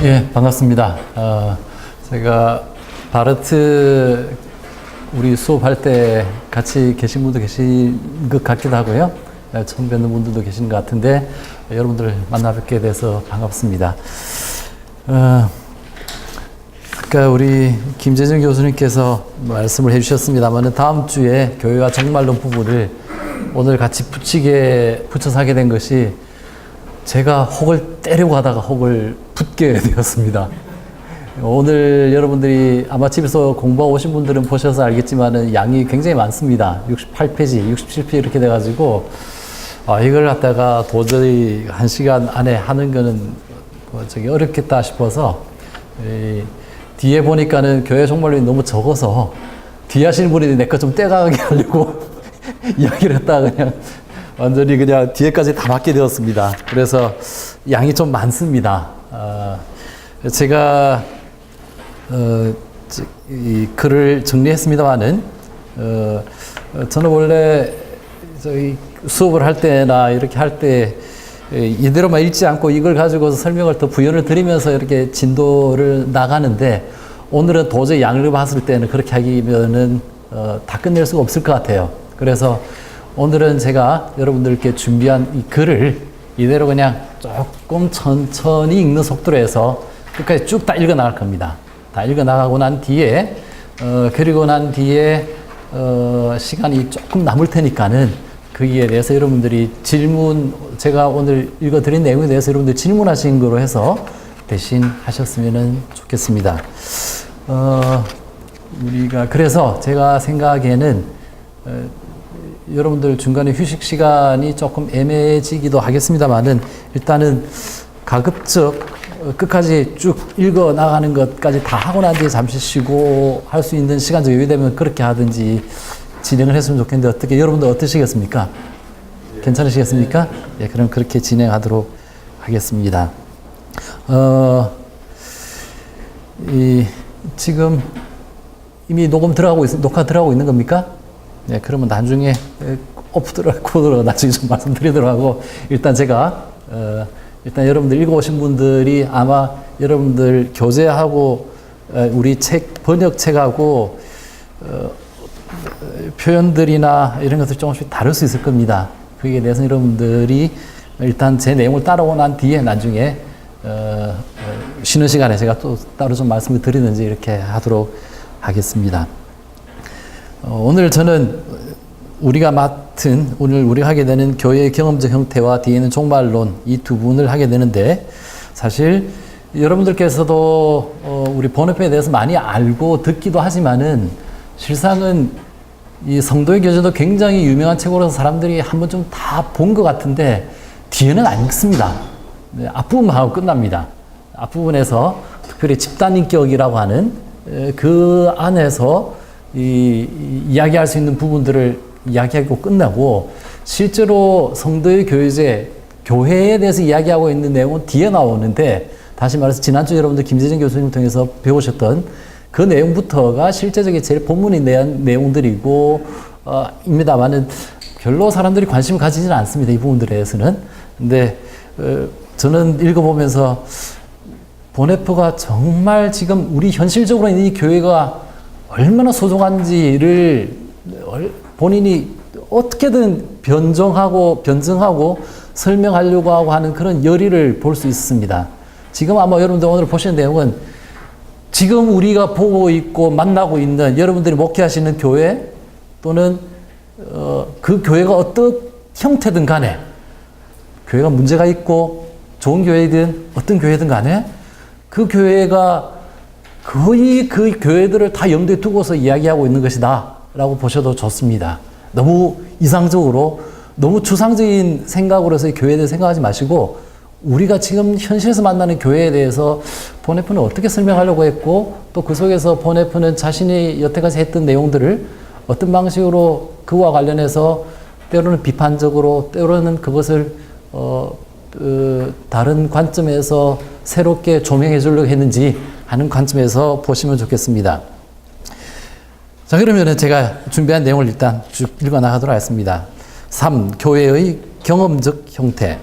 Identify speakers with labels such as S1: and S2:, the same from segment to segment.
S1: 예, 반갑습니다. 제가 바르트 우리 수업할 때 같이 계신 분도 계신 것 같기도 하고요. 처음 뵙는 분들도 계신 것 같은데 여러분들 만나 뵙게 돼서 반갑습니다. 아까 우리 김재정 교수님께서 말씀을 해주셨습니다만 다음 주에 교회와 종말론 부분을 오늘 같이 붙여서 하게 된 것이 제가 혹을 때리고 하다가 혹을 붙게 되었습니다. 오늘 여러분들이 아마 집에서 공부하고 오신 분들은 보셔서 알겠지만 양이 굉장히 많습니다. 68페이지, 67페이지 이렇게 돼가지고 이걸 갖다가 도저히 1시간 안에 하는 거는 어렵겠다 싶어서 뒤에 보니까는 교회 종말론이 너무 적어서 뒤에 하시는 분이 내 거 좀 떼가게 하려고 이야기를 했다가 그냥 완전히 그냥 뒤에까지 다 받게 되었습니다. 그래서 양이 좀 많습니다. 제가 이 글을 정리했습니다만은 저는 원래 저희 수업을 할 때나 이렇게 할 때 이대로만 읽지 않고 이걸 가지고서 설명을 더 부연을 드리면서 이렇게 진도를 나가는데 오늘은 도저히 양을 봤을 때는 그렇게 하기면은 다 끝낼 수가 없을 것 같아요. 그래서 오늘은 제가 여러분들께 준비한 이 글을 이대로 그냥 조금 천천히 읽는 속도로 해서 끝까지 쭉 다 읽어 나갈 겁니다. 다 읽어 나가고 난 뒤에 그리고 난 뒤에 시간이 조금 남을 테니까는 거기에 대해서 여러분들이 질문, 제가 오늘 읽어 드린 내용에 대해서 여러분들 질문하신 거로 해서 대신 하셨으면 좋겠습니다. 우리가 그래서 제가 생각에는 여러분들 중간에 휴식 시간이 조금 애매해지기도 하겠습니다만은 일단은 가급적 끝까지 쭉 읽어 나가는 것까지 다 하고 난 뒤에 잠시 쉬고 할 수 있는 시간적 여유 되면 그렇게 하든지 진행을 했으면 좋겠는데 어떻게 여러분들 어떠시겠습니까? 괜찮으시겠습니까? 예, 그럼 그렇게 진행하도록 하겠습니다. 지금 이미 녹화 들어가고 있는 겁니까? 네, 그러면 나중에 코드로 나중에 좀 말씀드리도록 하고 일단 제가 일단 여러분들 읽어오신 분들이 아마 여러분들 교재하고 우리 책 번역책하고 표현들이나 이런 것들 조금씩 다를 수 있을 겁니다. 그에 대해서 여러분들이 일단 제 내용을 따라오고 난 뒤에 나중에 쉬는 시간에 제가 또 따로 좀 말씀을 드리는지 이렇게 하도록 하겠습니다. 오늘 저는 오늘 우리가 하게 되는 교회의 경험적 형태와 뒤에는 종말론 이 두 부분을 하게 되는데 사실 여러분들께서도 우리 번외편에 대해서 많이 알고 듣기도 하지만은 실상은 이 성도의 교제도 굉장히 유명한 책으로서 사람들이 한 번쯤 다 본 것 같은데 뒤에는 안 읽습니다. 네, 앞부분만 하고 끝납니다. 앞부분에서 특별히 집단인격이라고 하는 그 안에서 이야기할 수 있는 부분들을 이야기하고 끝나고 실제로 성도의 교회에 대해서 이야기하고 있는 내용은 뒤에 나오는데 다시 말해서 지난주 여러분들 김재정 교수님 통해서 배우셨던 그 내용부터가 실제적인 제일 본문에 대한 내용들이고 입니다만은 별로 사람들이 관심을 가지지는 않습니다. 이 부분들에 대해서는. 근데 저는 읽어보면서 보네프가 정말 지금 우리 현실적으로 있는 이 교회가 얼마나 소중한지를 본인이 어떻게든 변증하고 설명하려고 하고 하는 그런 열의를 볼 수 있습니다. 지금 아마 여러분들 오늘 보시는 내용은 지금 우리가 보고 있고 만나고 있는 여러분들이 목회하시는 교회 또는 그 교회가 어떤 형태든 간에 교회가 문제가 있고 좋은 교회든 어떤 교회든 간에 그 교회가 거의 그 교회들을 다 염두에 두고서 이야기하고 있는 것이다 라고 보셔도 좋습니다. 너무 이상적으로 너무 추상적인 생각으로서 교회에 대해 생각하지 마시고 우리가 지금 현실에서 만나는 교회에 대해서 보네프는 어떻게 설명하려고 했고 또 그 속에서 보네프는 자신이 여태까지 했던 내용들을 어떤 방식으로 그와 관련해서 때로는 비판적으로 때로는 그것을 다른 관점에서 새롭게 조명해 주려고 했는지 하는 관점에서 보시면 좋겠습니다. 자, 그러면 제가 준비한 내용을 일단 쭉 읽어 나가도록 하겠습니다. 3. 교회의 경험적 형태.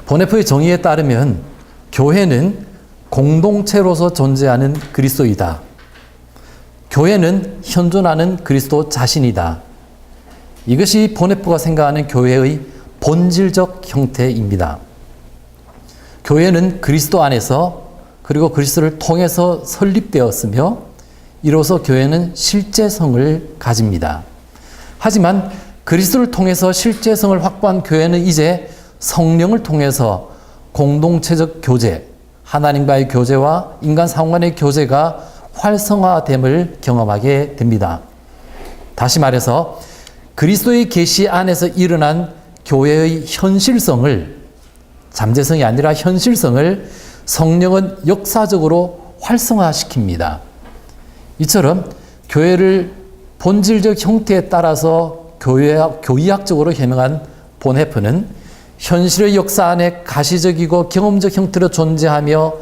S1: 보네프의 정의에 따르면 교회는 공동체로서 존재하는 그리스도이다. 교회는 현존하는 그리스도 자신이다. 이것이 보네프가 생각하는 교회의 본질적 형태입니다. 교회는 그리스도 안에서 그리고 그리스도를 통해서 설립되었으며 이로써 교회는 실제성을 가집니다. 하지만 그리스도를 통해서 실제성을 확보한 교회는 이제 성령을 통해서 공동체적 교제, 하나님과의 교제와 인간 상호 간의 교제가 활성화됨을 경험하게 됩니다. 다시 말해서 그리스도의 계시 안에서 일어난 교회의 현실성을, 잠재성이 아니라 현실성을 성령은 역사적으로 활성화시킵니다. 이처럼 교회를 본질적 형태에 따라서 교의학적으로 해명한 보네프는 현실의 역사 안에 가시적이고 경험적 형태로 존재하며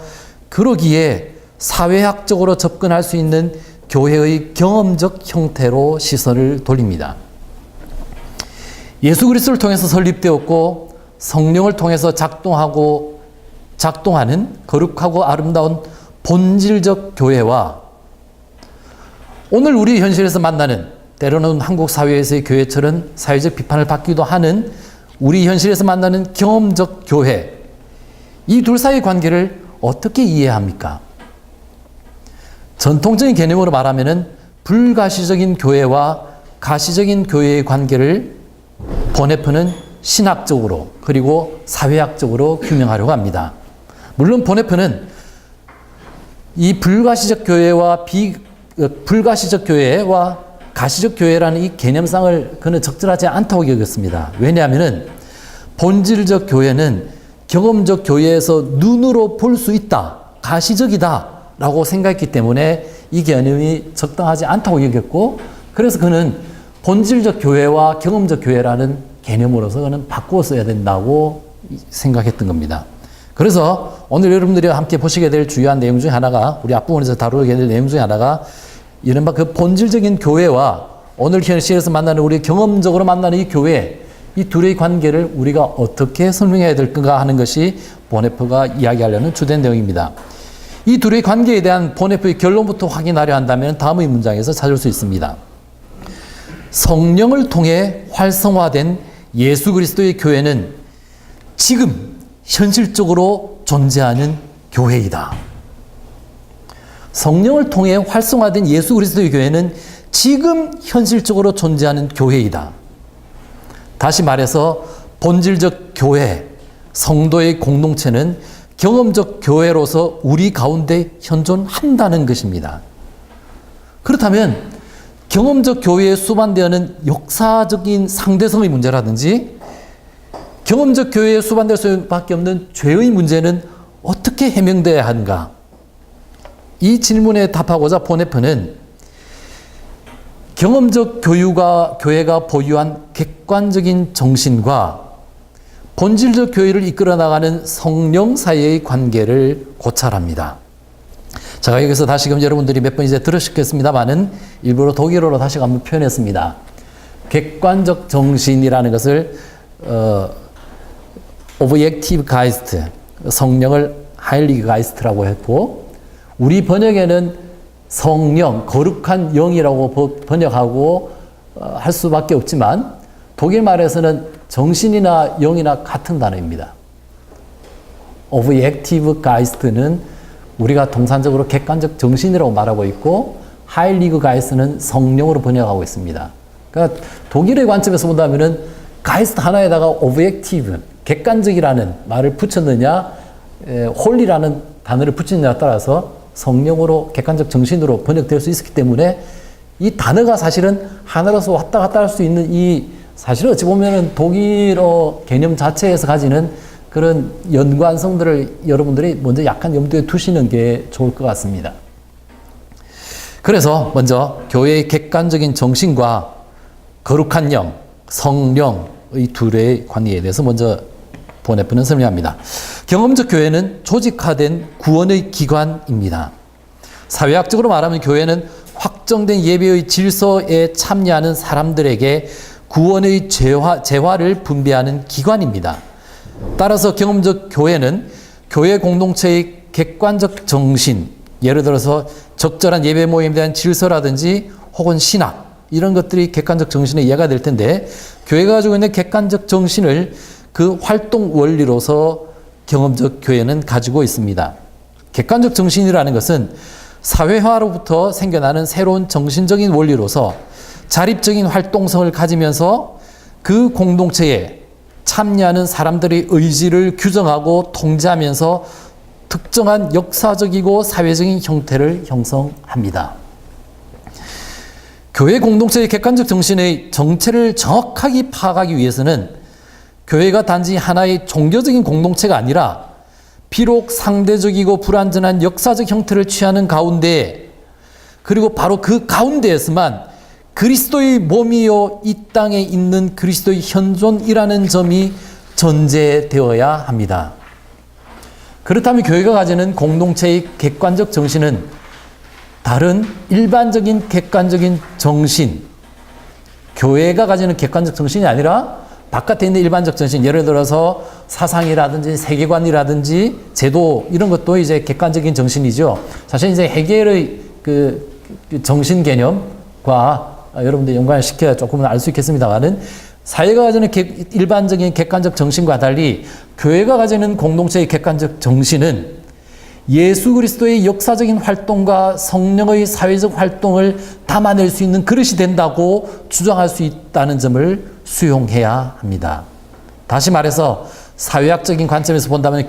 S1: 그러기에 사회학적으로 접근할 수 있는 교회의 경험적 형태로 시선을 돌립니다. 예수 그리스도를 통해서 설립되었고 성령을 통해서 작동하는 거룩하고 아름다운 본질적 교회와 오늘 우리 현실에서 만나는 때로는 한국 사회에서의 교회처럼 사회적 비판을 받기도 하는 우리 현실에서 만나는 경험적 교회, 이 둘 사이의 관계를 어떻게 이해합니까? 전통적인 개념으로 말하면 불가시적인 교회와 가시적인 교회의 관계를 보네프는 신학적으로 그리고 사회학적으로 규명하려고 합니다. 물론 보네프는 이 불가시적 교회와 가시적 교회라는 이 개념상을 그는 적절하지 않다고 여겼습니다. 왜냐하면 본질적 교회는 경험적 교회에서 눈으로 볼 수 있다, 가시적이다 라고 생각했기 때문에 이 개념이 적당하지 않다고 여겼고, 그래서 그는 본질적 교회와 경험적 교회라는 개념으로서 그는 바꾸어 써야 된다고 생각했던 겁니다. 그래서 오늘 여러분들이 함께 보시게 될 주요한 내용 중에 하나가, 우리 앞부분에서 다루게 될 내용 중에 하나가 이른바 그 본질적인 교회와 오늘 현실에서 만나는 우리 경험적으로 만나는 이 교회, 이 둘의 관계를 우리가 어떻게 설명해야 될까 하는 것이 보네프가 이야기하려는 주된 내용입니다. 이 둘의 관계에 대한 보네프의 결론부터 확인하려 한다면 다음의 문장에서 찾을 수 있습니다. 성령을 통해 활성화된 예수 그리스도의 교회는 지금 현실적으로 존재하는 교회이다. 성령을 통해 활성화된 예수 그리스도의 교회는 지금 현실적으로 존재하는 교회이다. 다시 말해서 본질적 교회, 성도의 공동체는 경험적 교회로서 우리 가운데 현존한다는 것입니다. 그렇다면 경험적 교회에 수반되어는 역사적인 상대성의 문제라든지 경험적 교회에 수반될 수밖에 없는 죄의 문제는 어떻게 해명되어야 하는가? 이 질문에 답하고자 보네프는 경험적 교회가 보유한 객관적인 정신과 본질적 교회를 이끌어 나가는 성령 사이의 관계를 고찰합니다. 제가 여기서 다시금 여러분들이 몇 번 이제 들으셨겠습니다만은 일부러 독일어로 다시 한번 표현했습니다. 객관적 정신이라는 것을 Objektive Geist, 성령을 Heilige Geist라고 했고, 우리 번역에는 성령, 거룩한 영이라고 번역하고 할 수밖에 없지만 독일 말에서는 정신이나 영이나 같은 단어입니다. Objektive Geist는 우리가 통상적으로 객관적 정신이라고 말하고 있고 Heilige Geist는 성령으로 번역하고 있습니다. 그러니까 독일의 관점에서 본다면은 Geist 하나에다가 Objektive, 객관적이라는 말을 붙였느냐, 홀리라는 단어를 붙였느냐에 따라서 성령으로 객관적 정신으로 번역될 수 있었기 때문에 이 단어가 사실은 하나로서 왔다 갔다 할 수 있는 이 사실은 어찌 보면 독일어 개념 자체에서 가지는 그런 연관성들을 여러분들이 먼저 약간 염두에 두시는 게 좋을 것 같습니다. 그래서 먼저 교회의 객관적인 정신과 거룩한 영, 성령의 둘의 관계에 대해서 먼저 보네프는 설명합니다. 경험적 교회는 조직화된 구원의 기관입니다. 사회학적으로 말하면 교회는 확정된 예배의 질서에 참여하는 사람들에게 구원의 재화를 분배하는 기관입니다. 따라서 경험적 교회는 교회 공동체의 객관적 정신, 예를 들어서 적절한 예배 모임에 대한 질서라든지 혹은 신학, 이런 것들이 객관적 정신의 예가 될 텐데, 교회가 가지고 있는 객관적 정신을 그 활동 원리로서 경험적 교회는 가지고 있습니다. 객관적 정신이라는 것은 사회화로부터 생겨나는 새로운 정신적인 원리로서 자립적인 활동성을 가지면서 그 공동체에 참여하는 사람들의 의지를 규정하고 통제하면서 특정한 역사적이고 사회적인 형태를 형성합니다. 교회 공동체의 객관적 정신의 정체를 정확하게 파악하기 위해서는 교회가 단지 하나의 종교적인 공동체가 아니라 비록 상대적이고 불완전한 역사적 형태를 취하는 가운데, 그리고 바로 그 가운데에서만 그리스도의 몸이요 이 땅에 있는 그리스도의 현존이라는 점이 전제되어야 합니다. 그렇다면 교회가 가지는 공동체의 객관적 정신은 다른 일반적인 객관적인 정신, 교회가 가지는 객관적 정신이 아니라 바깥에 있는 일반적 정신, 예를 들어서 사상이라든지 세계관이라든지 제도, 이런 것도 이제 객관적인 정신이죠. 사실 이제 헤겔의 그 정신 개념과 여러분들 연관을 시켜야 조금은 알 수 있겠습니다만은, 사회가 가지는 일반적인 객관적 정신과 달리 교회가 가지는 공동체의 객관적 정신은 예수 그리스도의 역사적인 활동과 성령의 사회적 활동을 담아낼 수 있는 그릇이 된다고 주장할 수 있다는 점을 수용해야 합니다. 다시 말해서 사회학적인 관점에서 본다면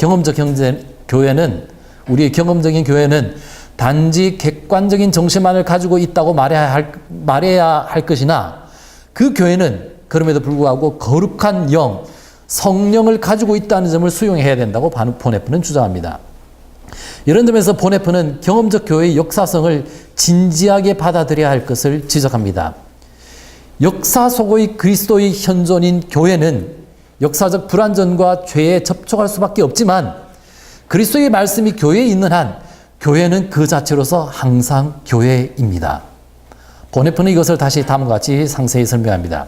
S1: 교회는, 우리의 경험적인 교회는 단지 객관적인 정신만을 가지고 있다고 말해야 할 것이나, 그 교회는 그럼에도 불구하고 거룩한 영, 성령을 가지고 있다는 점을 수용해야 된다고 보네프는 주장합니다. 이런 점에서 보네프는 경험적 교회의 역사성을 진지하게 받아들여야 할 것을 지적합니다. 역사 속의 그리스도의 현존인 교회는 역사적 불완전과 죄에 접촉할 수밖에 없지만, 그리스도의 말씀이 교회에 있는 한 교회는 그 자체로서 항상 교회입니다. 보네프는 이것을 다시 다음과 같이 상세히 설명합니다.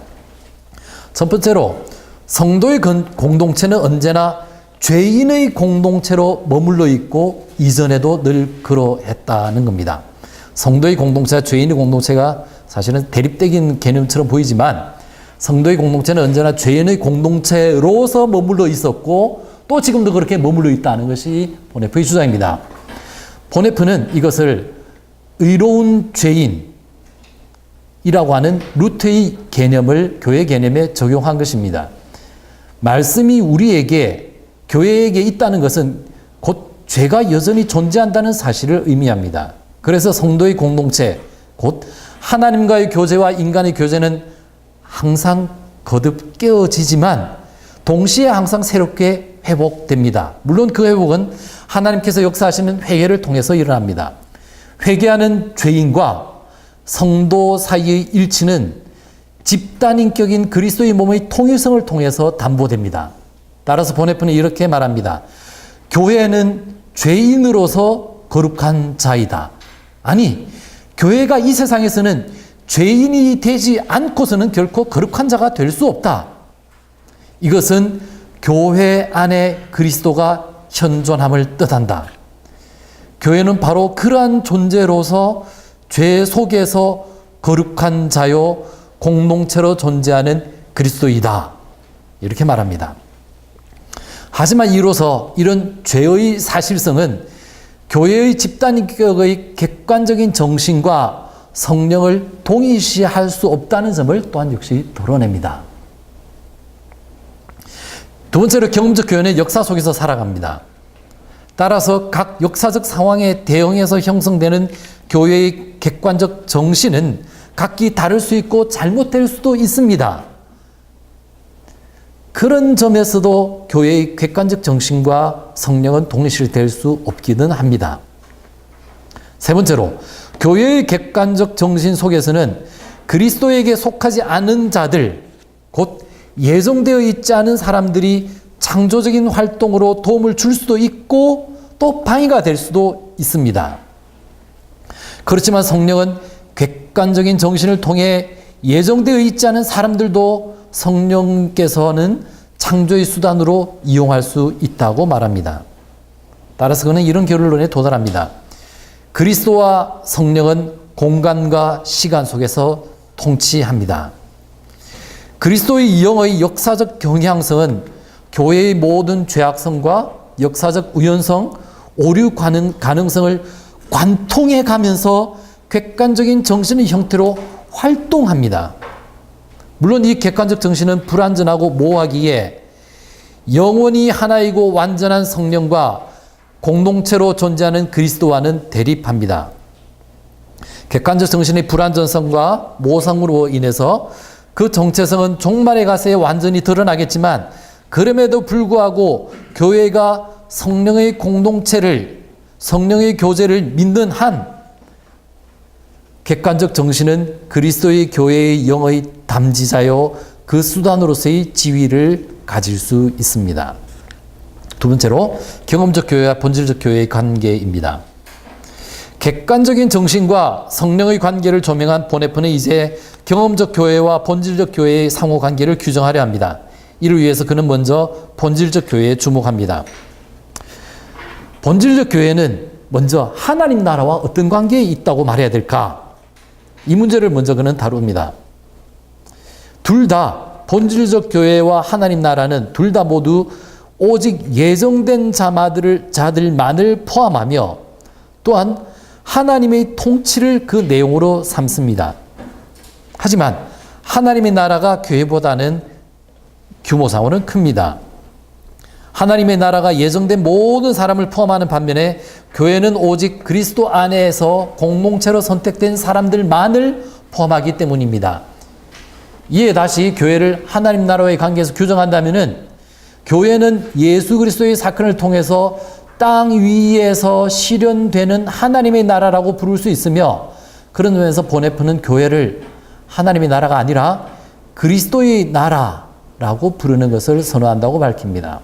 S1: 첫 번째로, 성도의 공동체는 언제나 죄인의 공동체로 머물러 있고 이전에도 늘 그러했다는 겁니다. 성도의 공동체와 죄인의 공동체가 사실은 대립적인 개념처럼 보이지만, 성도의 공동체는 언제나 죄인의 공동체로서 머물러 있었고 또 지금도 그렇게 머물러 있다는 것이 보네프의 주장입니다. 보네프는 이것을 의로운 죄인이라고 하는 루트의 개념을 교회 개념에 적용한 것입니다. 말씀이 우리에게, 교회에게 있다는 것은 곧 죄가 여전히 존재한다는 사실을 의미합니다. 그래서 성도의 공동체, 곧 하나님과의 교제와 인간의 교제는 항상 거듭 깨어지지만 동시에 항상 새롭게 회복됩니다. 물론 그 회복은 하나님께서 역사하시는 회개를 통해서 일어납니다. 회개하는 죄인과 성도 사이의 일치는 집단인격인 그리스도의 몸의 통일성을 통해서 담보됩니다. 따라서 보네프는 이렇게 말합니다. 교회는 죄인으로서 거룩한 자이다. 아니, 교회가 이 세상에서는 죄인이 되지 않고서는 결코 거룩한 자가 될 수 없다. 이것은 교회 안에 그리스도가 현존함을 뜻한다. 교회는 바로 그러한 존재로서 죄 속에서 거룩한 자요 공동체로 존재하는 그리스도이다. 이렇게 말합니다. 하지만 이로써 이런 죄의 사실성은 교회의 집단인격의 객관적인 정신과 성령을 동일시할 수 없다는 점을 또한 역시 드러냅니다. 두 번째로, 경험적 교회는 역사 속에서 살아갑니다. 따라서 각 역사적 상황에 대응해서 형성되는 교회의 객관적 정신은 각기 다를 수 있고 잘못될 수도 있습니다. 그런 점에서도 교회의 객관적 정신과 성령은 동일시될 수 없기는 합니다. 세 번째로, 교회의 객관적 정신 속에서는 그리스도에게 속하지 않은 자들, 곧 예정되어 있지 않은 사람들이 창조적인 활동으로 도움을 줄 수도 있고 또 방해가 될 수도 있습니다. 그렇지만 성령은 객관적인 정신을 통해 예정되어 있지 않은 사람들도 성령께서는 창조의 수단으로 이용할 수 있다고 말합니다. 따라서 그는 이런 결론에 도달합니다. 그리스도와 성령은 공간과 시간 속에서 통치합니다. 그리스도의 영의 역사적 경향성은 교회의 모든 죄악성과 역사적 우연성, 오류 가능성을 관통해 가면서 객관적인 정신의 형태로 활동합니다. 물론 이 객관적 정신은 불완전하고 모호하기에 영원히 하나이고 완전한 성령과 공동체로 존재하는 그리스도와는 대립합니다. 객관적 정신의 불완전성과 모호성으로 인해서 그 정체성은 종말의 가세에 완전히 드러나겠지만 그럼에도 불구하고 교회가 성령의 공동체를, 성령의 교제를 믿는 한 객관적 정신은 그리스도의 교회의 영의 담지자요 그 수단으로서의 지위를 가질 수 있습니다. 두 번째로 경험적 교회와 본질적 교회의 관계입니다. 객관적인 정신과 성령의 관계를 조명한 보네프는 이제 경험적 교회와 본질적 교회의 상호관계를 규정하려 합니다. 이를 위해서 그는 먼저 본질적 교회에 주목합니다. 본질적 교회는 먼저 하나님 나라와 어떤 관계에 있다고 말해야 될까? 이 문제를 먼저 그는 다룹니다. 둘 다 본질적 교회와 하나님 나라는 둘 다 모두 오직 예정된 자들만을 포함하며 또한 하나님의 통치를 그 내용으로 삼습니다. 하지만 하나님의 나라가 교회보다는 규모상으로는 큽니다. 하나님의 나라가 예정된 모든 사람을 포함하는 반면에 교회는 오직 그리스도 안에서 공동체로 선택된 사람들만을 포함하기 때문입니다. 이에 다시 교회를 하나님 나라와의 관계에서 규정한다면은 교회는 예수 그리스도의 사건을 통해서 땅 위에서 실현되는 하나님의 나라라고 부를 수 있으며 그런 면에서 보네프는 교회를 하나님의 나라가 아니라 그리스도의 나라라고 부르는 것을 선호한다고 밝힙니다.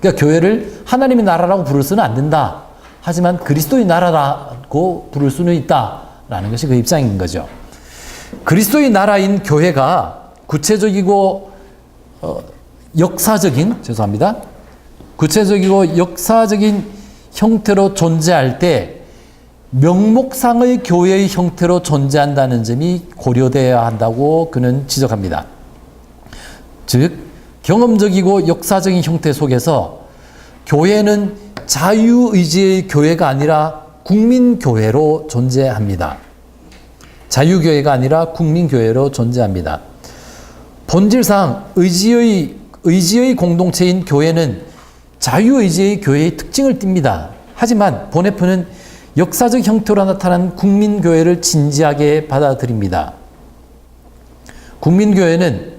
S1: 그러니까 교회를 하나님의 나라라고 부를 수는 안 된다. 하지만 그리스도의 나라라고 부를 수는 있다라는 것이 그 입장인 거죠. 그리스도의 나라인 교회가 구체적이고 구체적이고 역사적인 형태로 존재할 때 명목상의 교회의 형태로 존재한다는 점이 고려되어야 한다고 그는 지적합니다. 즉 경험적이고 역사적인 형태 속에서 교회는 자유의지의 교회가 아니라 국민교회로 존재합니다. 자유교회가 아니라 국민교회로 존재합니다. 본질상 의지의 공동체인 교회는 자유의지의 교회의 특징을 띱니다. 하지만 보네프는 역사적 형태로 나타난 국민교회를 진지하게 받아들입니다. 국민교회는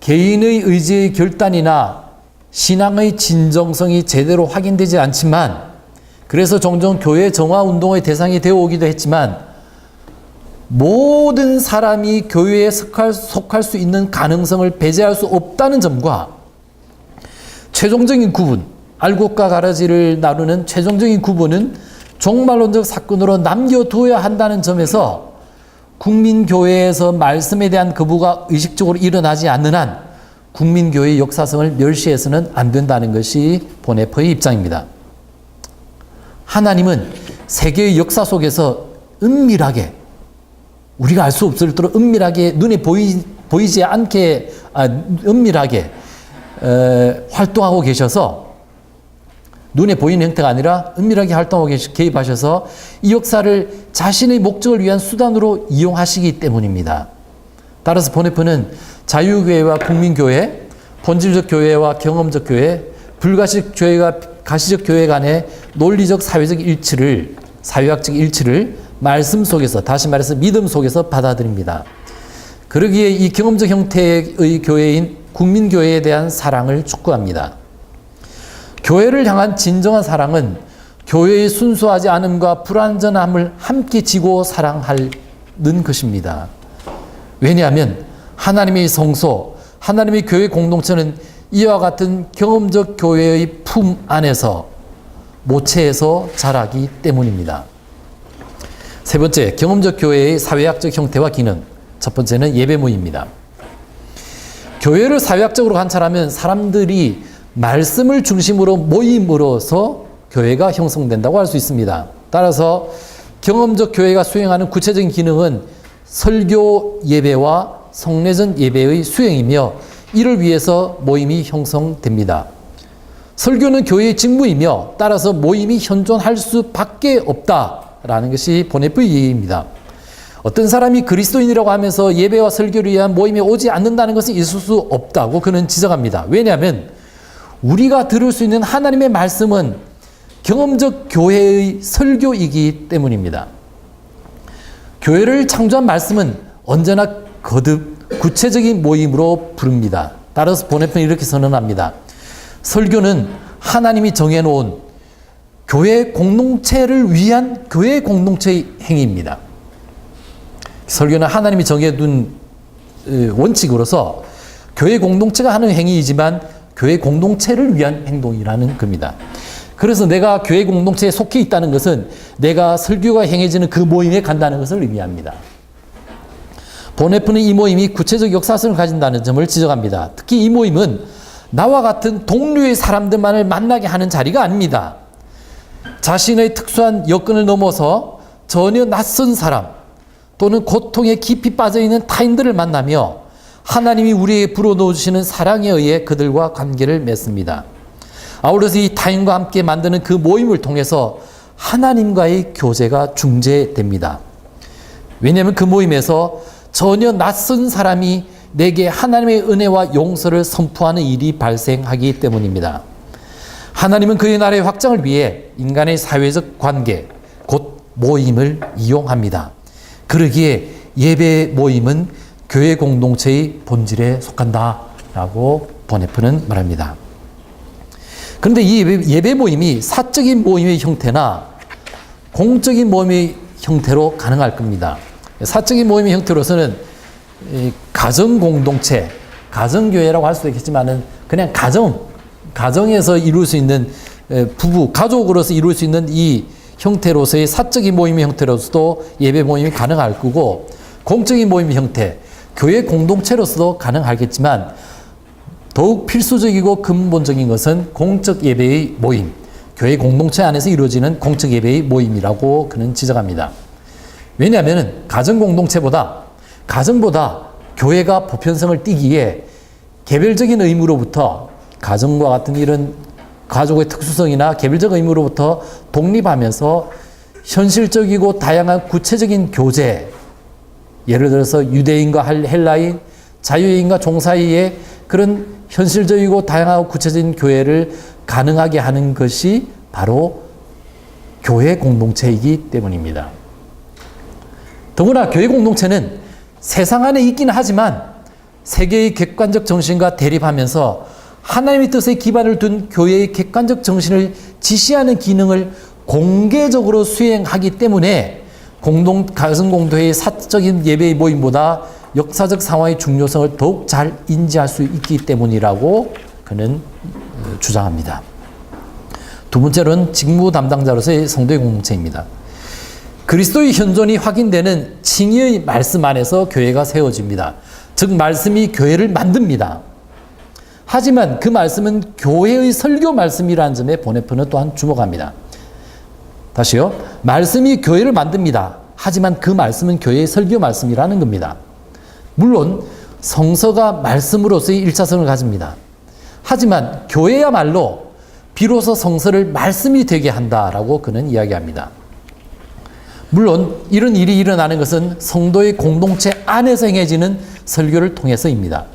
S1: 개인의 의지의 결단이나 신앙의 진정성이 제대로 확인되지 않지만 그래서 종종 교회 정화운동의 대상이 되어 오기도 했지만 모든 사람이 교회에 속할 수 있는 가능성을 배제할 수 없다는 점과 최종적인 구분, 알곡과 가라지를 나누는 최종적인 구분은 종말론적 사건으로 남겨두어야 한다는 점에서 국민교회에서 말씀에 대한 거부가 의식적으로 일어나지 않는 한 국민교회의 역사성을 멸시해서는 안 된다는 것이 보네프의 입장입니다. 하나님은 세계의 역사 속에서 은밀하게 우리가 알 수 없을 정도로 은밀하게 눈에 보이지 않게 은밀하게 활동하고 계셔서 눈에 보이는 형태가 아니라 은밀하게 활동하고 개입하셔서 이 역사를 자신의 목적을 위한 수단으로 이용하시기 때문입니다. 따라서 보네프는 자유교회와 국민교회, 본질적 교회와 경험적 교회, 불가시적 교회와 가시적 교회 간의 논리적 사회적 일치를 사회학적 일치를 말씀 속에서 다시 말해서 믿음 속에서 받아들입니다. 그러기에 이 경험적 형태의 교회인 국민교회에 대한 사랑을 촉구합니다. 교회를 향한 진정한 사랑은 교회의 순수하지 않음과 불완전함을 함께 지고 사랑하는 것입니다. 왜냐하면 하나님의 성소, 하나님의 교회 공동체는 이와 같은 경험적 교회의 품 안에서 모체에서 자라기 때문입니다. 세 번째, 경험적 교회의 사회학적 형태와 기능. 첫 번째는 예배모입니다. 교회를 사회학적으로 관찰하면 사람들이 말씀을 중심으로 모임으로서 교회가 형성된다고 할 수 있습니다. 따라서 경험적 교회가 수행하는 구체적인 기능은 설교 예배와 성례전 예배의 수행이며 이를 위해서 모임이 형성됩니다. 설교는 교회의 직무이며 따라서 모임이 현존할 수밖에 없다라는 것이 보네프의 이해입니다. 어떤 사람이 그리스도인이라고 하면서 예배와 설교를 위한 모임에 오지 않는다는 것은 있을 수 없다고 그는 지적합니다. 왜냐하면 우리가 들을 수 있는 하나님의 말씀은 경험적 교회의 설교이기 때문입니다. 교회를 창조한 말씀은 언제나 거듭 구체적인 모임으로 부릅니다. 따라서 보네프는 이렇게 선언합니다. 설교는 하나님이 정해놓은 교회 공동체를 위한 교회 공동체의 행위입니다. 설교는 하나님이 정해둔 원칙으로서 교회 공동체가 하는 행위이지만 교회 공동체를 위한 행동이라는 겁니다. 그래서 내가 교회 공동체에 속해 있다는 것은 내가 설교가 행해지는 그 모임에 간다는 것을 의미합니다. 보네프는 이 모임이 구체적 역사성을 가진다는 점을 지적합니다. 특히 이 모임은 나와 같은 동류의 사람들만을 만나게 하는 자리가 아닙니다. 자신의 특수한 여건을 넘어서 전혀 낯선 사람 또는 고통에 깊이 빠져있는 타인들을 만나며 하나님이 우리에게 불어넣어주시는 사랑에 의해 그들과 관계를 맺습니다. 아울러서 이 타인과 함께 만드는 그 모임을 통해서 하나님과의 교제가 중재됩니다. 왜냐하면 그 모임에서 전혀 낯선 사람이 내게 하나님의 은혜와 용서를 선포하는 일이 발생하기 때문입니다. 하나님은 그의 나라의 확장을 위해 인간의 사회적 관계, 곧 모임을 이용합니다. 그러기에 예배 모임은 교회 공동체의 본질에 속한다라고 보네프는 말합니다. 그런데 이 예배 모임이 사적인 모임의 형태나 공적인 모임의 형태로 가능할 겁니다. 사적인 모임의 형태로서는 가정 공동체, 가정교회라고 할 수도 있겠지만은 그냥 가정에서 이룰 수 있는 부부, 가족으로서 이룰 수 있는 이 형태로서의 사적인 모임의 형태로서도 예배 모임이 가능할 거고 공적인 모임의 형태, 교회 공동체로서도 가능하겠지만 더욱 필수적이고 근본적인 것은 공적 예배의 모임, 교회 공동체 안에서 이루어지는 공적 예배의 모임이라고 그는 지적합니다. 왜냐하면 가정보다 교회가 보편성을 띠기에 개별적인 의무로부터 가정과 같은 이런 가족의 특수성이나 개별적 의무로부터 독립하면서 현실적이고 다양한 구체적인 교제, 예를 들어서 유대인과 헬라인, 자유인과 종사이의 그런 현실적이고 다양하고 구체적인 교회를 가능하게 하는 것이 바로 교회 공동체이기 때문입니다. 더구나 교회 공동체는 세상 안에 있기는 하지만 세계의 객관적 정신과 대립하면서 하나님의 뜻에 기반을 둔 교회의 객관적 정신을 지시하는 기능을 공개적으로 수행하기 때문에 가정공동체의 사적인 예배의 모임보다 역사적 상황의 중요성을 더욱 잘 인지할 수 있기 때문이라고 그는 주장합니다. 두 번째로는 직무 담당자로서의 성도의 공동체입니다. 그리스도의 현존이 확인되는 칭의의 말씀 안에서 교회가 세워집니다. 즉 말씀이 교회를 만듭니다. 하지만 그 말씀은 교회의 설교 말씀이라는 점에 보네프는 또한 주목합니다. 다시요. 말씀이 교회를 만듭니다. 하지만 그 말씀은 교회의 설교 말씀이라는 겁니다. 물론 성서가 말씀으로서의 일차성을 가집니다. 하지만 교회야말로 비로소 성서를 말씀이 되게 한다라고 그는 이야기합니다. 물론 이런 일이 일어나는 것은 성도의 공동체 안에서 행해지는 설교를 통해서입니다.